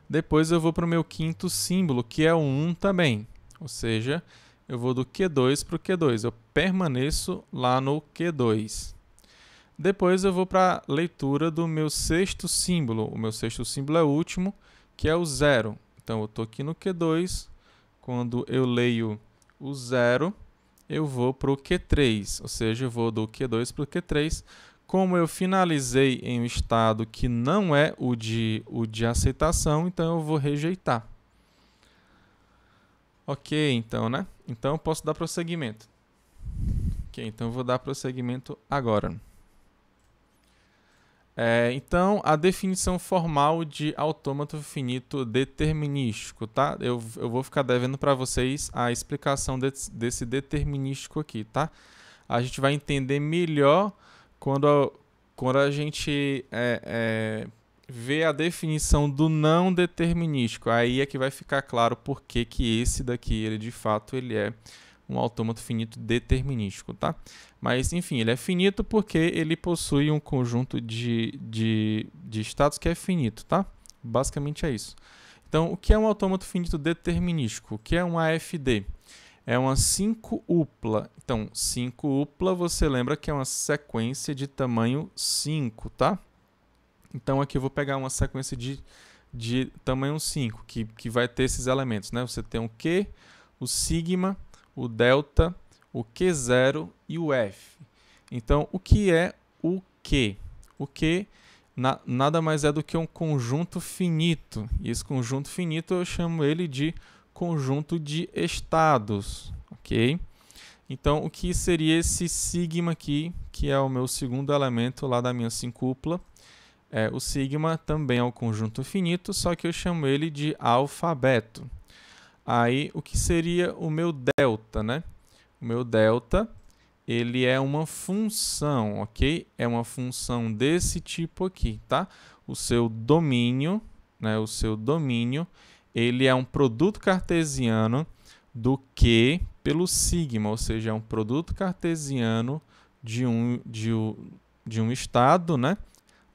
Depois eu vou para o meu quinto símbolo, que é o 1 também, ou seja, eu vou do Q2 para o Q2, eu permaneço lá no Q2. Depois eu vou para a leitura do meu sexto símbolo, o meu sexto símbolo é o último, que é o 0. Então eu estou aqui no Q2, quando eu leio o 0, eu vou para o Q3, ou seja, eu vou do Q2 para o Q3. Como eu finalizei em um estado que não é o de aceitação, então eu vou rejeitar. Ok, então, né? Então eu posso dar prosseguimento. Ok, então eu vou dar prosseguimento agora. Então, a definição formal de autômato finito determinístico, tá? Eu vou ficar devendo para vocês a explicação desse determinístico aqui, tá? A gente vai entender melhor quando a gente vê a definição do não determinístico. Aí é que vai ficar claro por que esse daqui, ele de fato, ele é um autômato finito determinístico, tá? Mas, enfim, ele é finito porque ele possui um conjunto de estados que é finito, tá? Basicamente é isso. Então, o que é um autômato finito determinístico? O que é um AFD? É uma 5-upla. Então, 5-upla, você lembra que é uma sequência de tamanho 5, tá? Então, aqui eu vou pegar uma sequência de tamanho 5, que vai ter esses elementos, né? Você tem o Q, o sigma, o delta, o Q0 e o F. Então, o que é o Q? O Q nada mais é do que um conjunto finito. E esse conjunto finito eu chamo ele de conjunto de estados, ok? Então, o que seria esse sigma aqui, que é o meu segundo elemento lá da minha 5-upla? O sigma também é um conjunto finito, só que eu chamo ele de alfabeto. Aí, o que seria o meu delta, né? O meu delta, ele é uma função, ok? É uma função desse tipo aqui, tá? O seu domínio, né? O seu domínio, ele é um produto cartesiano do Q pelo sigma, ou seja, é um produto cartesiano de um estado, né?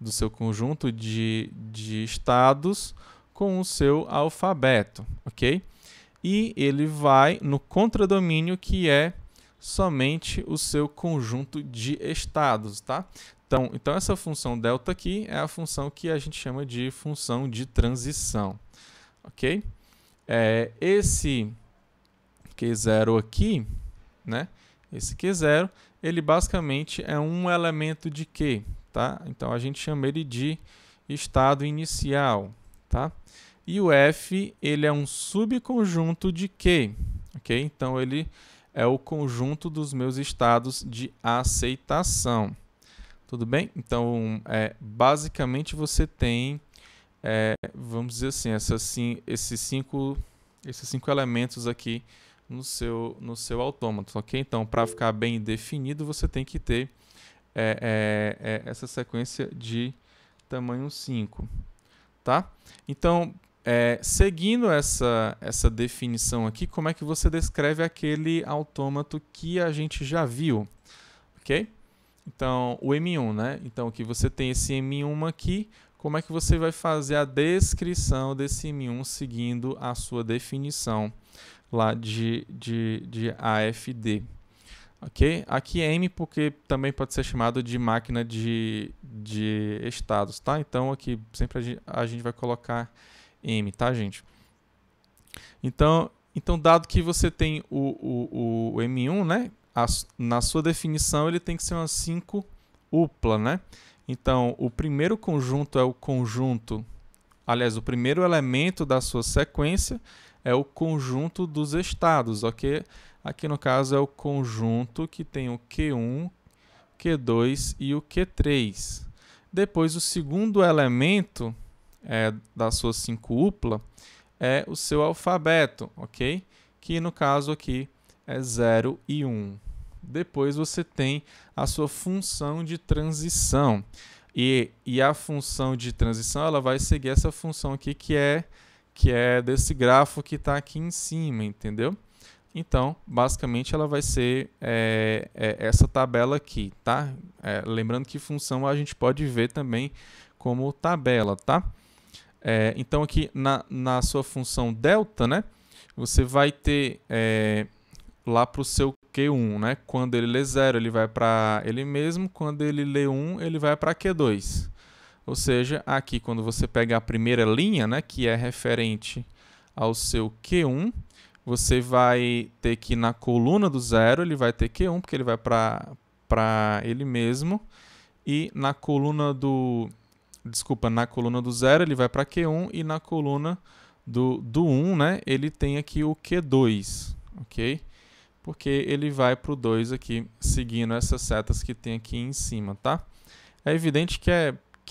Do seu conjunto de estados com o seu alfabeto, ok? E ele vai no contradomínio, que é somente o seu conjunto de estados, tá? Então essa função delta aqui é a função que a gente chama de função de transição, ok? Esse Q0 aqui, né? Esse Q0, ele basicamente é um elemento de Q, tá? Então a gente chama ele de estado inicial, tá? E o F, ele é um subconjunto de Q, ok? Então, ele é o conjunto dos meus estados de aceitação. Tudo bem? Então, basicamente, você tem, vamos dizer assim, esses cinco elementos aqui no seu autômato, ok? Então, para ficar bem definido, você tem que ter essa sequência de tamanho 5, tá? Então, seguindo essa definição aqui, como é que você descreve aquele autômato que a gente já viu, ok? Então, o M1, né? Então, aqui você tem esse M1 aqui, como é que você vai fazer a descrição desse M1 seguindo a sua definição lá de AFD, ok? Aqui é M porque também pode ser chamado de máquina de estados, tá? Então, aqui sempre a gente vai colocar M, tá, gente? Então, dado que você tem o M1, né? Na sua definição, ele tem que ser uma 5-upla, né? Então, o primeiro conjunto é o conjunto... Aliás, o primeiro elemento da sua sequência é o conjunto dos estados, ok? Aqui, no caso, é o conjunto que tem o Q1, Q2 e o Q3. Depois, o segundo elemento da sua 5-upla é o seu alfabeto, ok? Que no caso aqui é 0 e 1. Depois você tem a sua função de transição. E a função de transição ela vai seguir essa função aqui que é desse grafo que está aqui em cima, entendeu? Então, basicamente, ela vai ser essa tabela aqui, tá? Lembrando que função a gente pode ver também como tabela, tá? Então, aqui na sua função delta, né? Você vai ter lá para o seu Q1, né? Quando ele lê 0, ele vai para ele mesmo. Quando ele lê 1, ele vai para Q2. Ou seja, aqui quando você pega a primeira linha, né, que é referente ao seu Q1, você vai ter que na coluna do 0, ele vai ter Q1, porque ele vai para ele mesmo. E na coluna do... Desculpa, na coluna do 0 ele vai para Q1 e na coluna do 1, né, ele tem aqui o Q2, ok? Porque ele vai para o 2 aqui, seguindo essas setas que tem aqui em cima, tá? É evidente que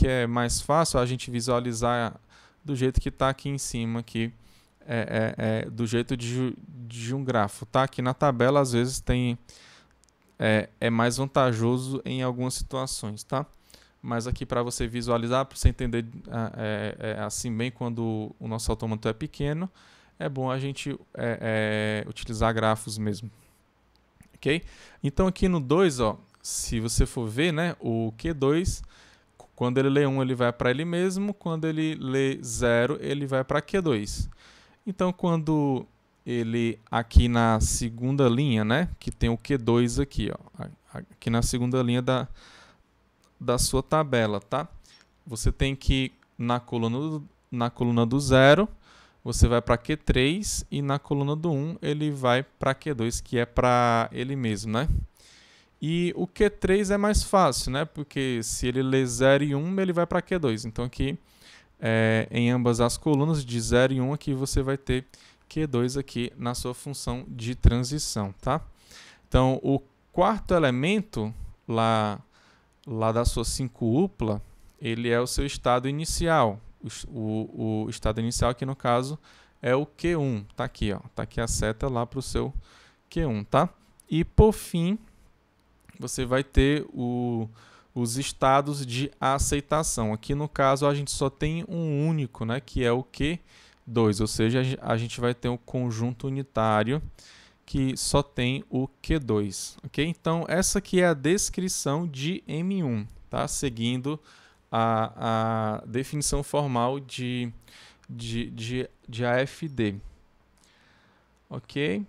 é mais fácil a gente visualizar do jeito que está aqui em cima, aqui, do jeito de um grafo, tá? Aqui na tabela, às vezes, é mais vantajoso em algumas situações, tá? Mas aqui para você visualizar, para você entender assim bem quando o nosso autômato é pequeno, é bom a gente utilizar grafos mesmo. Ok? Então aqui no 2, ó, se você for ver, né, o Q2, quando ele lê 1, ele vai para ele mesmo, quando ele lê 0, ele vai para Q2. Então quando ele, aqui na segunda linha, né, que tem o Q2 aqui, ó, aqui na segunda linha da sua tabela, tá? Você tem que, na coluna do 0, você vai para Q3 e na coluna do 1 ele vai para Q2, que é para ele mesmo, né? E o Q3 é mais fácil, né? Porque se ele lê 0 e 1, ele vai para Q2. Então aqui, em ambas as colunas, de 0 e 1, aqui você vai ter Q2 aqui na sua função de transição, tá? Então o quarto elemento lá da sua 5-upla, ele é o seu estado inicial. O estado inicial aqui no caso é o Q1, tá aqui, ó, tá aqui a seta lá para o seu Q1, tá? E por fim, você vai ter os estados de aceitação. Aqui no caso a gente só tem um único, né, que é o Q2, ou seja, a gente vai ter um conjunto unitário que só tem o Q2, ok? Então essa aqui é a descrição de M1, tá? Seguindo a definição formal de AFD. Ok?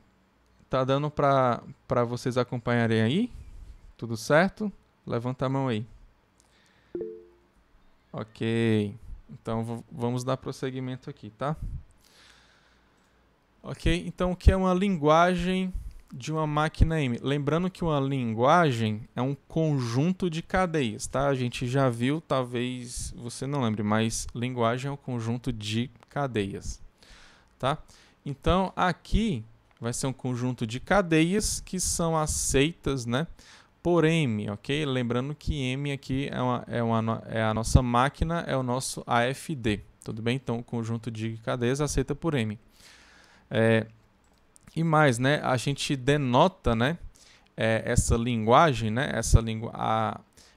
Tá dando para vocês acompanharem aí? Tudo certo? Levanta a mão aí. Ok. Então vamos dar prosseguimento aqui, tá? Ok? Então o que é uma linguagem de uma máquina M? Lembrando que uma linguagem é um conjunto de cadeias, tá? A gente já viu, talvez você não lembre, mas linguagem é um conjunto de cadeias, tá? Então aqui vai ser um conjunto de cadeias que são aceitas, né, por M, ok? Lembrando que M aqui é a nossa máquina, é o nosso AFD, tudo bem? Então o conjunto de cadeias aceita por M. E mais, né, a gente denota, né, essa linguagem, né,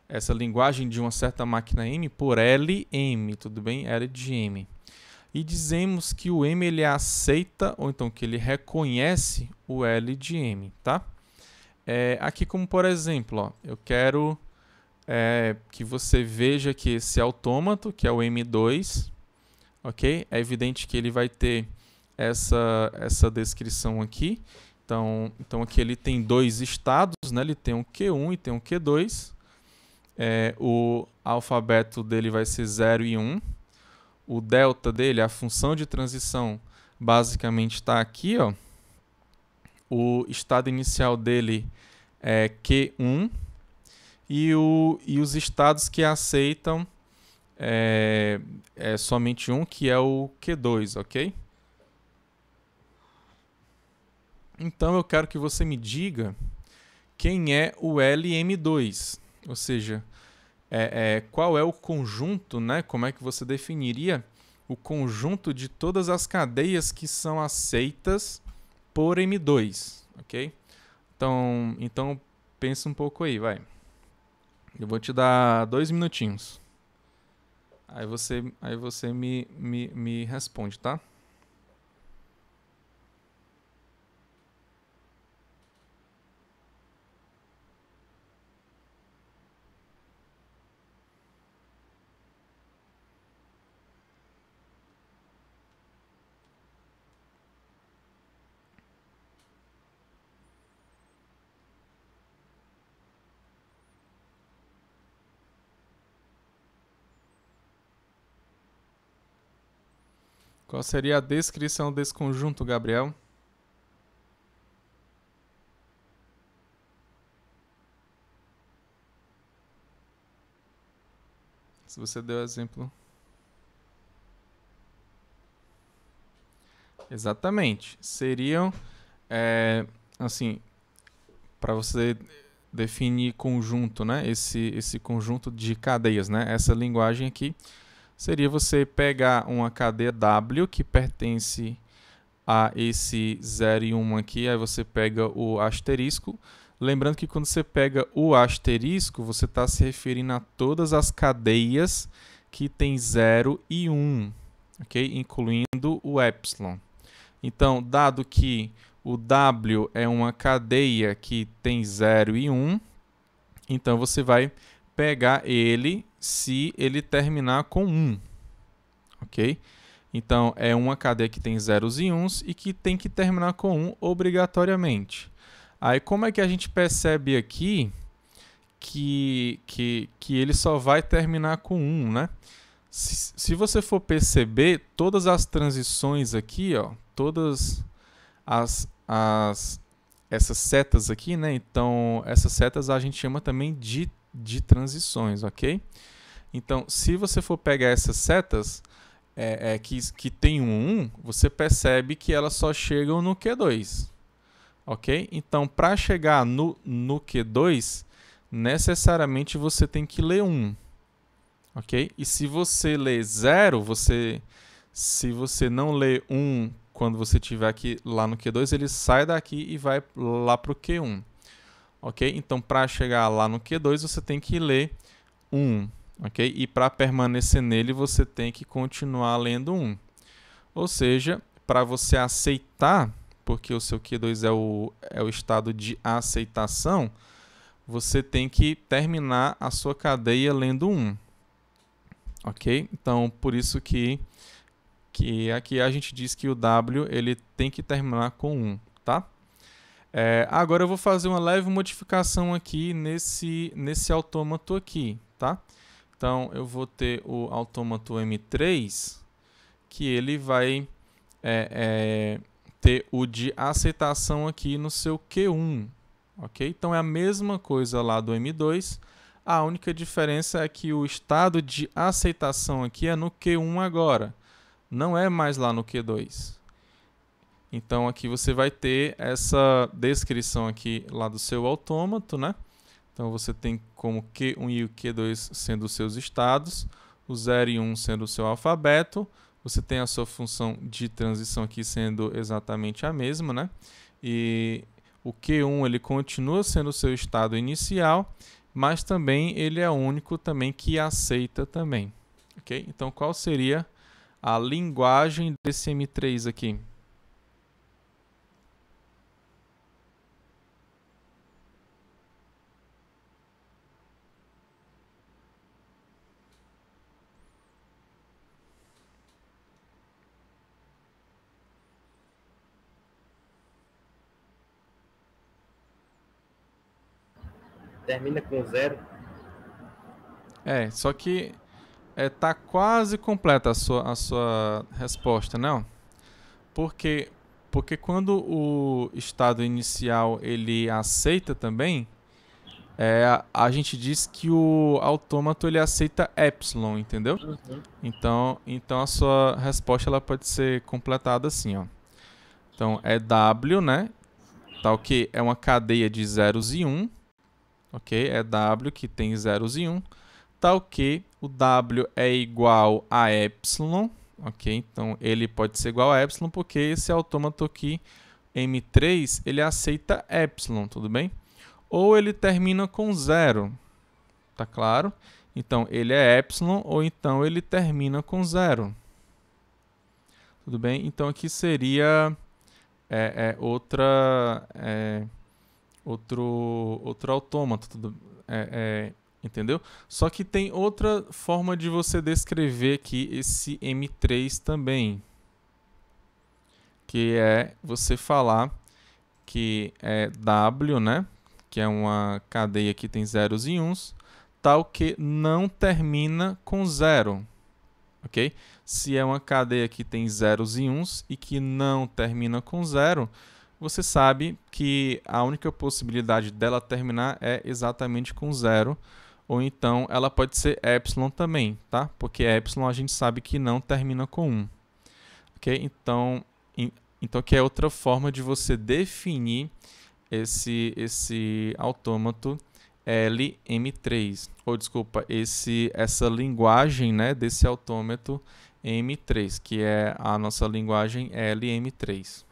essa linguagem de uma certa máquina M por LM, tudo bem? L de M. E dizemos que o M ele aceita, ou então que ele reconhece o L de M, tá? Aqui como por exemplo, ó, eu quero que você veja que esse autômato, que é o M2, ok? É evidente que ele vai ter essa descrição aqui. Então aqui ele tem dois estados, né? Ele tem um Q1 e tem um Q2. O alfabeto dele vai ser 0 e 1. O delta dele, a função de transição, basicamente está aqui, ó. O estado inicial dele é Q1 e os estados que aceitam é somente um, que é o Q2, ok? Então eu quero que você me diga quem é o LM2, ou seja, qual é o conjunto, né? Como é que você definiria o conjunto de todas as cadeias que são aceitas por M2, ok? Então pensa um pouco aí, vai. Eu vou te dar 2 minutinhos. Aí você me responde, tá? Qual seria a descrição desse conjunto, Gabriel? Se você deu exemplo. Exatamente. Seriam, assim, para você definir conjunto, né? Esse conjunto de cadeias, né? Essa linguagem aqui seria você pegar uma cadeia W que pertence a esse 0 e 1 aqui, aí você pega o asterisco. Lembrando que quando você pega o asterisco, você está se referindo a todas as cadeias que tem 0 e 1, ok? Incluindo o epsilon. Então, dado que o W é uma cadeia que tem 0 e 1, então você vai pegar ele se ele terminar com 1, ok? Então, é uma cadeia que tem zeros e uns e que tem que terminar com 1 obrigatoriamente. Aí, como é que a gente percebe aqui que ele só vai terminar com 1, né? Se você for perceber, todas as transições aqui, ó, todas essas setas aqui, né? Então, essas setas a gente chama também de transições, ok? Então, se você for pegar essas setas que tem um 1, você percebe que elas só chegam no Q2, ok? Então, para chegar no Q2, necessariamente você tem que ler 1, ok? E se você ler 0, se você não ler 1 quando você estiver aqui lá no Q2, ele sai daqui e vai lá para o Q1, ok? Então, para chegar lá no Q2, você tem que ler 1. Okay? E para permanecer nele, você tem que continuar lendo 1. Ou seja, para você aceitar, porque o seu Q2 é o estado de aceitação, você tem que terminar a sua cadeia lendo 1. Ok? Então, por isso que aqui a gente diz que o W ele tem que terminar com 1. Tá? Agora eu vou fazer uma leve modificação aqui nesse autômato aqui. Tá? Então, eu vou ter o autômato M3, que ele vai ter o de aceitação aqui no seu Q1. Ok? Então, é a mesma coisa lá do M2. A única diferença é que o estado de aceitação aqui é no Q1 agora. Não é mais lá no Q2. Então, aqui você vai ter essa descrição aqui lá do seu autômato, né? Então, você tem como Q1 e o Q2 sendo os seus estados, o 0 e 1 sendo o seu alfabeto, você tem a sua função de transição aqui sendo exatamente a mesma, né? E o Q1 ele continua sendo o seu estado inicial, mas também ele é o único também que aceita também, ok? Então, qual seria a linguagem desse M3 aqui?
Termina com 0.
Só que tá quase completa a sua resposta, não? Porque quando o estado inicial ele aceita também, a gente diz que o autômato ele aceita epsilon, entendeu?
Uhum.
Então a sua resposta ela pode ser completada assim, ó. Então é W, né? Tá ok? É uma cadeia de zeros e 1. Ok? É W que tem zeros e 1. Tá ok? O W é igual a epsilon. Ok? Então ele pode ser igual a epsilon porque esse autômato aqui, M3, ele aceita epsilon, tudo bem? Ou ele termina com 0. Tá claro? Então ele é epsilon ou então ele termina com 0. Tudo bem? Então aqui seria outro autômato, entendeu? Só que tem outra forma de você descrever aqui esse M3 também, que é você falar que é W, né? Que é uma cadeia que tem zeros e uns, tal que não termina com 0. ok? Se é uma cadeia que tem zeros e uns e que não termina com zero, você sabe que a única possibilidade dela terminar é exatamente com zero, ou então ela pode ser epsilon também, tá? Porque epsilon a gente sabe que não termina com 1. Ok? Então que é outra forma de você definir esse autômato LM3, ou desculpa, essa linguagem, né, desse autômato M3, que é a nossa linguagem LM3.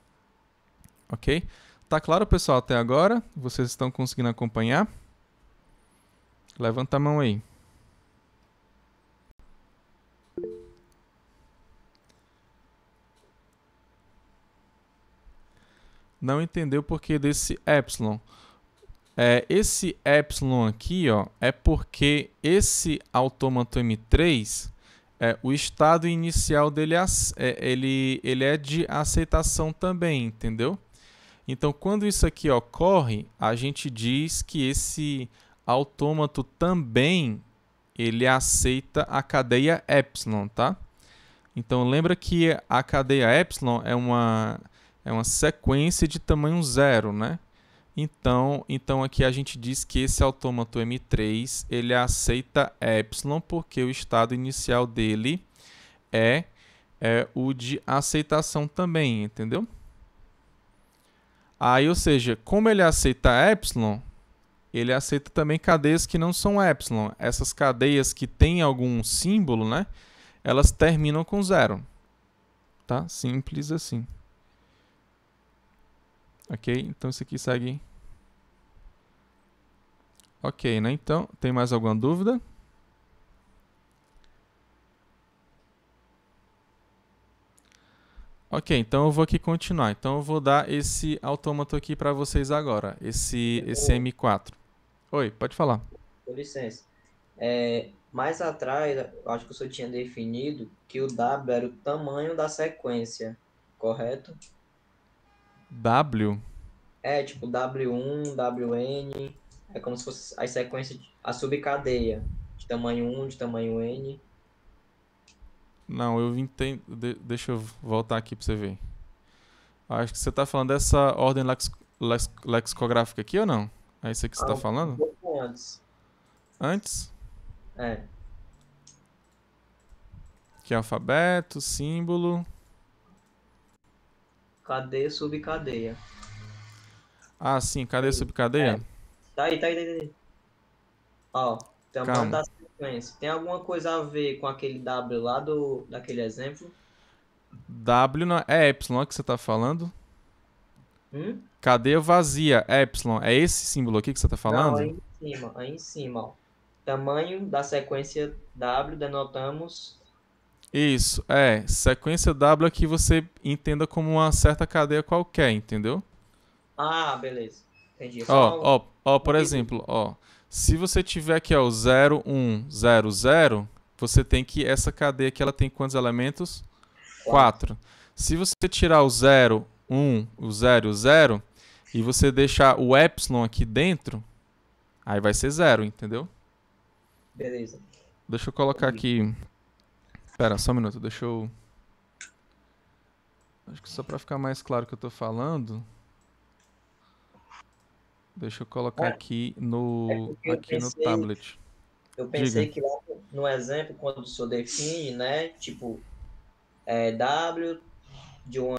Ok? Tá claro, pessoal, até agora? Vocês estão conseguindo acompanhar? Levanta a mão aí. Não entendeu o porquê desse epsilon? Esse epsilon aqui, ó, é porque esse autômato M3, o estado inicial dele ele é de aceitação também, entendeu? Então, quando isso aqui ocorre, a gente diz que esse autômato também ele aceita a cadeia epsilon, tá? Então, lembra que a cadeia epsilon é uma sequência de tamanho zero, né? Então aqui a gente diz que esse autômato M3 ele aceita epsilon porque o estado inicial dele é o de aceitação também, entendeu? Aí, ou seja, como ele aceita epsilon, ele aceita também cadeias que não são epsilon. Essas cadeias que têm algum símbolo, né? Elas terminam com zero. Tá? Simples assim. Ok? Então isso aqui segue. Ok, né? Então, tem mais alguma dúvida? Ok, então eu vou aqui continuar. Então eu vou dar esse autômato aqui para vocês agora, esse M4. Oi, pode falar.
Com licença. Mais atrás, eu acho que o senhor tinha definido que o W era o tamanho da sequência, correto?
W?
Tipo W1, Wn, é como se fosse a sequência, a subcadeia, de tamanho 1, de tamanho N.
Não, eu entendo. Deixa eu voltar aqui para você ver. Acho que você está falando dessa ordem lexicográfica aqui ou não? É isso aqui que você está falando?
Um pouco antes.
Antes? Que é alfabeto, símbolo.
Cadeia, subcadeia.
Ah, sim, cadeia, subcadeia?
Tá aí. Ó, tamanho
Calma.
da sequência. Tem alguma coisa a ver com aquele W lá daquele exemplo?
W não é epsilon que você está falando? Cadeia vazia, epsilon. É esse símbolo aqui que você está falando?
Não, aí em cima, ó. Tamanho da sequência W denotamos...
Isso, sequência W é que você entenda como uma certa cadeia qualquer, entendeu?
Ah, beleza. Entendi.
Por exemplo, se você tiver aqui, ó, o 0, 1, 0, 0, você tem que, essa cadeia aqui, ela tem quantos elementos? 4. Se você tirar o 0, 1, o 0, 0, e você deixar o epsilon aqui dentro, aí vai ser 0, entendeu?
Beleza.
Deixa eu colocar aqui... Espera, só um minuto, deixa eu... Acho que só para ficar mais claro o que eu tô falando... Deixa eu colocar aqui no tablet.
Eu pensei que lá no exemplo, quando o senhor define, né, tipo, W de um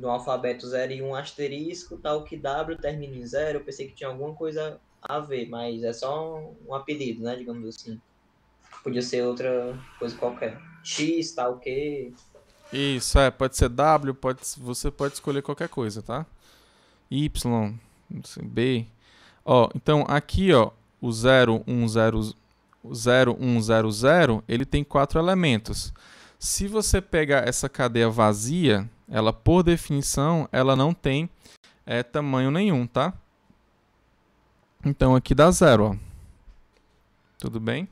alfabeto 0 e um asterisco, tal que W termina em 0, eu pensei que tinha alguma coisa a ver, mas é só um apelido, né, digamos assim. Podia ser outra coisa qualquer. X, tal que...
Isso, pode ser W, você pode escolher qualquer coisa, tá? Y, B. Então aqui, o 0, 1, 0, 0, ele tem 4 elementos. Se você pegar essa cadeia vazia, ela, por definição, ela não tem tamanho nenhum, tá? Então aqui dá 0, ó. Tudo bem?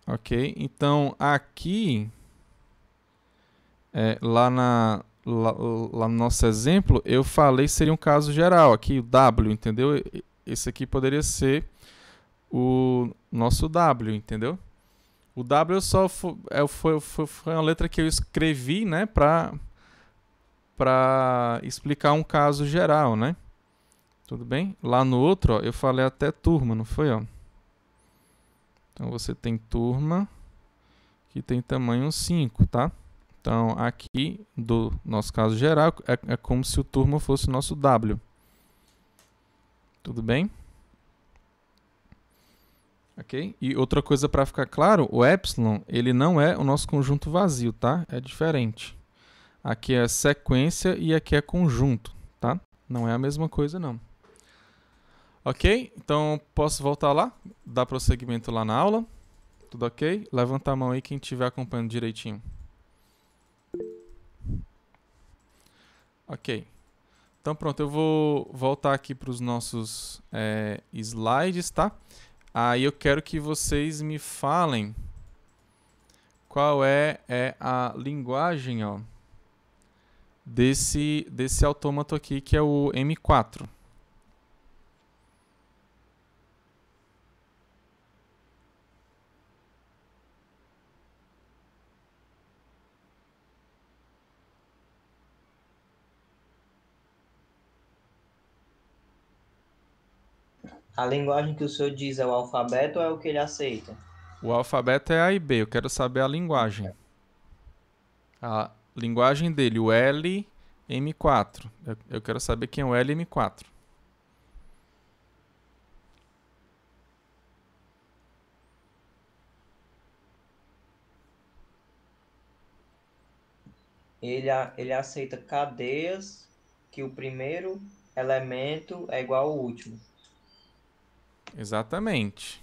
Ok, então aqui, lá no nosso exemplo, eu falei que seria um caso geral, aqui o W, entendeu? esse aqui poderia ser o nosso W, entendeu? O W foi uma letra que eu escrevi, né, para explicar um caso geral, né? Tudo bem? Lá no outro, ó, eu falei até turma, não foi, ó? Então, você tem turma que tem tamanho 5, tá? Então, aqui, do nosso caso geral, é como se o turma fosse o nosso W. Tudo bem? Ok? E outra coisa para ficar claro, o epsilon, ele não é o nosso conjunto vazio, tá? É diferente. Aqui é sequência e aqui é conjunto, tá? Não é a mesma coisa, não. Ok? Então, posso voltar lá? Dar prosseguimento lá na aula? Tudo ok? Levanta a mão aí quem estiver acompanhando direitinho. Ok. Então, pronto, eu vou voltar aqui para os nossos slides, tá? Aí eu quero que vocês me falem qual é a linguagem, ó, desse autômato aqui, que é o M4.
A linguagem que o senhor diz é o alfabeto ou é o que ele aceita?
O alfabeto é A e B, eu quero saber a linguagem. A linguagem dele, o LM4. Eu quero saber quem é o LM4.
Ele aceita cadeias que o primeiro elemento é igual ao último.
Exatamente.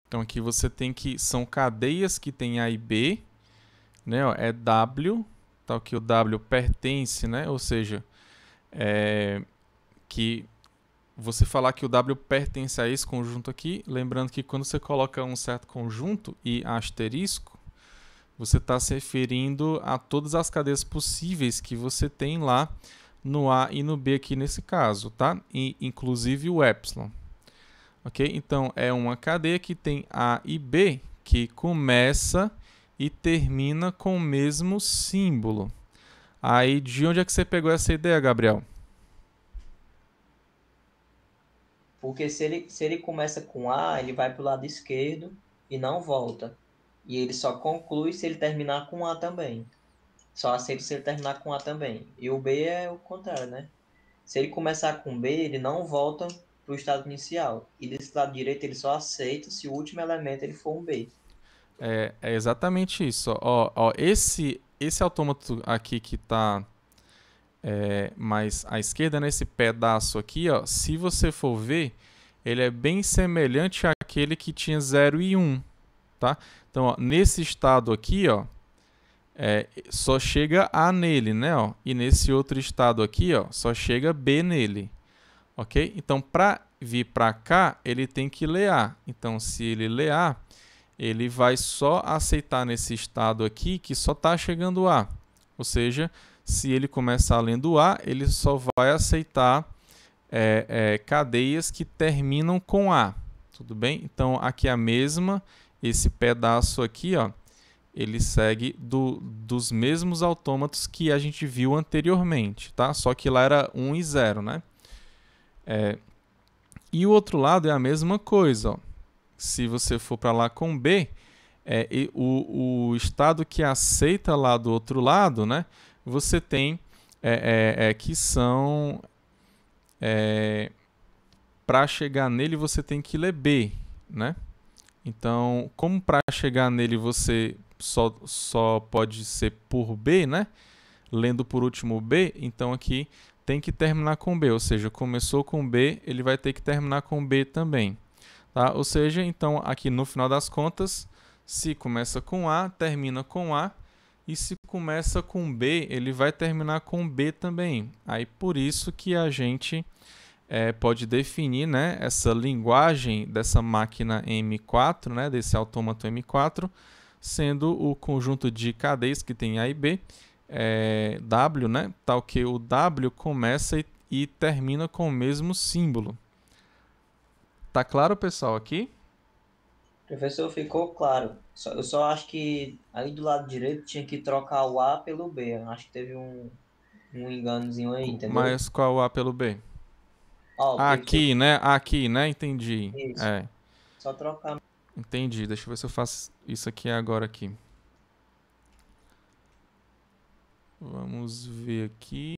Então aqui você tem que... São cadeias que tem A e B, né? Ó, é W, tal que o W pertence, né? Ou seja, que você falar que o W pertence a esse conjunto aqui, lembrando que quando você coloca um certo conjunto e asterisco, você está se referindo a todas as cadeias possíveis que você tem lá no A e no B aqui nesse caso, tá? E, inclusive o epsilon. Ok? Então, é uma cadeia que tem A e B, que começa e termina com o mesmo símbolo. Aí, de onde é que você pegou essa ideia, Gabriel?
Porque se ele começa com A, ele vai para o lado esquerdo e não volta. E ele só conclui se ele terminar com A também. Só aceita se ele terminar com A também. E o B é o contrário, né? Se ele começar com B, ele não volta para o estado inicial. E desse lado direito ele só aceita se o último elemento ele for um B.
É exatamente isso. Ó, esse autômato aqui que está mais à esquerda, nesse pedaço aqui, ó, se você for ver, ele é bem semelhante àquele que tinha 0 e 1. Tá? Então, ó, nesse estado aqui, ó, só chega A nele, né? Ó, e nesse outro estado aqui, ó, só chega B nele. Ok? Então, para vir para cá, ele tem que ler A. Então, se ele ler A, ele vai só aceitar nesse estado aqui que só está chegando A. Ou seja, se ele começar lendo A, ele só vai aceitar cadeias que terminam com A. Tudo bem? Então, aqui é a mesma. Esse pedaço aqui, ó, ele segue dos mesmos autômatos que a gente viu anteriormente, tá? Só que lá era 1 e 0, né? E o outro lado é a mesma coisa, ó. Se você for para lá com B, o estado que aceita lá do outro lado, né? Você tem que são... para chegar nele, você tem que ler B, né? Então, como para chegar nele você só pode ser por B, né? Lendo por último B, então aqui tem que terminar com B, ou seja, começou com B, ele vai ter que terminar com B também. Tá? Ou seja, então aqui no final das contas, se começa com A, termina com A, e se começa com B, ele vai terminar com B também. Aí por isso que a gente pode definir, né, essa linguagem dessa máquina M4, né, desse autômato M4, sendo o conjunto de cadeias que tem A e B, W, né, tal que o W começa e termina com o mesmo símbolo. Tá claro, pessoal, aqui?
Professor, ficou claro. Eu só acho que ali do lado direito tinha que trocar o A pelo B. Eu acho que teve um enganozinho aí, entendeu?
Mas qual o A pelo B?
Ó, porque
Aqui, né? Entendi.
isso.
É,
Só trocar.
entendi. Deixa eu ver se eu faço isso aqui agora aqui. Vamos ver aqui.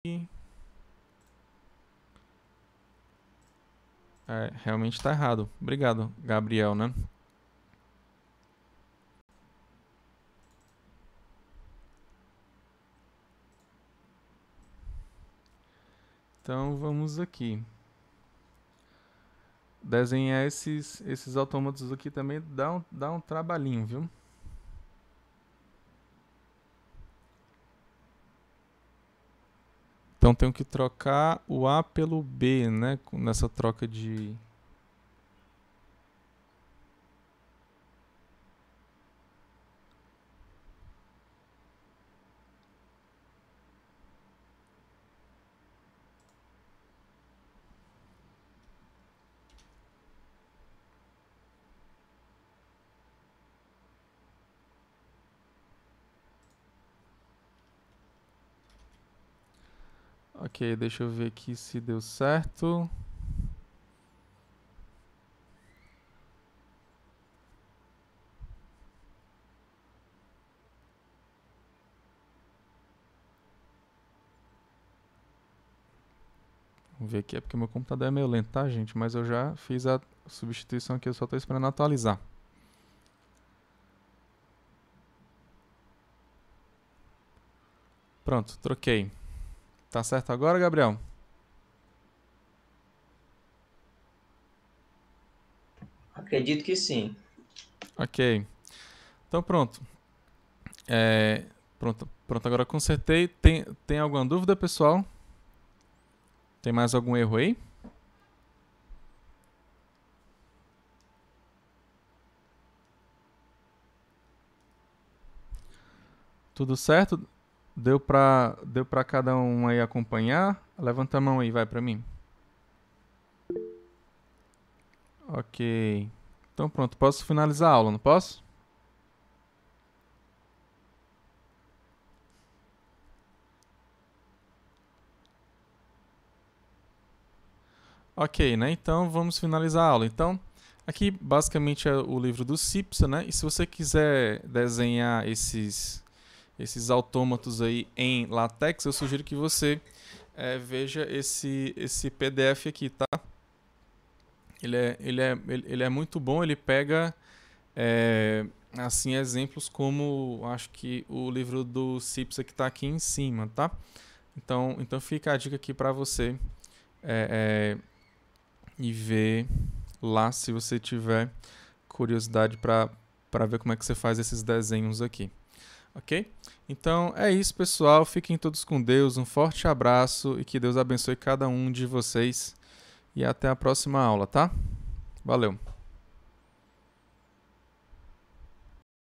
É, realmente tá errado. Obrigado, Gabriel, né? Então vamos aqui. Desenhar esses autômatos aqui também dá um trabalhinho, viu? Então tenho que trocar o A pelo B, né? Nessa troca de... Ok, deixa eu ver aqui se deu certo. Vamos ver aqui, é porque meu computador é meio lento, tá, gente? Mas eu já fiz a substituição aqui, eu só tô esperando atualizar. Pronto, troquei. Tá certo agora, Gabriel?
Acredito que sim.
Ok. Então pronto. Pronto, agora consertei. Tem alguma dúvida, pessoal? Tem mais algum erro aí? Tudo certo? Deu pra cada um aí acompanhar? Levanta a mão aí, vai pra mim. Ok. Então pronto, posso finalizar a aula, não posso? Ok, né? Então vamos finalizar a aula. Então, aqui basicamente é o livro do CIPSA, né? E se você quiser desenhar esses autômatos aí em LaTeX, eu sugiro que você veja esse PDF aqui, tá? Ele é muito bom, ele pega assim exemplos como acho que o livro do CIPSA que está aqui em cima, tá? Então fica a dica aqui para você e ver lá se você tiver curiosidade para ver como é que você faz esses desenhos aqui. Ok? Então é isso, pessoal. Fiquem todos com Deus. Um forte abraço e que Deus abençoe cada um de vocês. E até a próxima aula, tá? Valeu!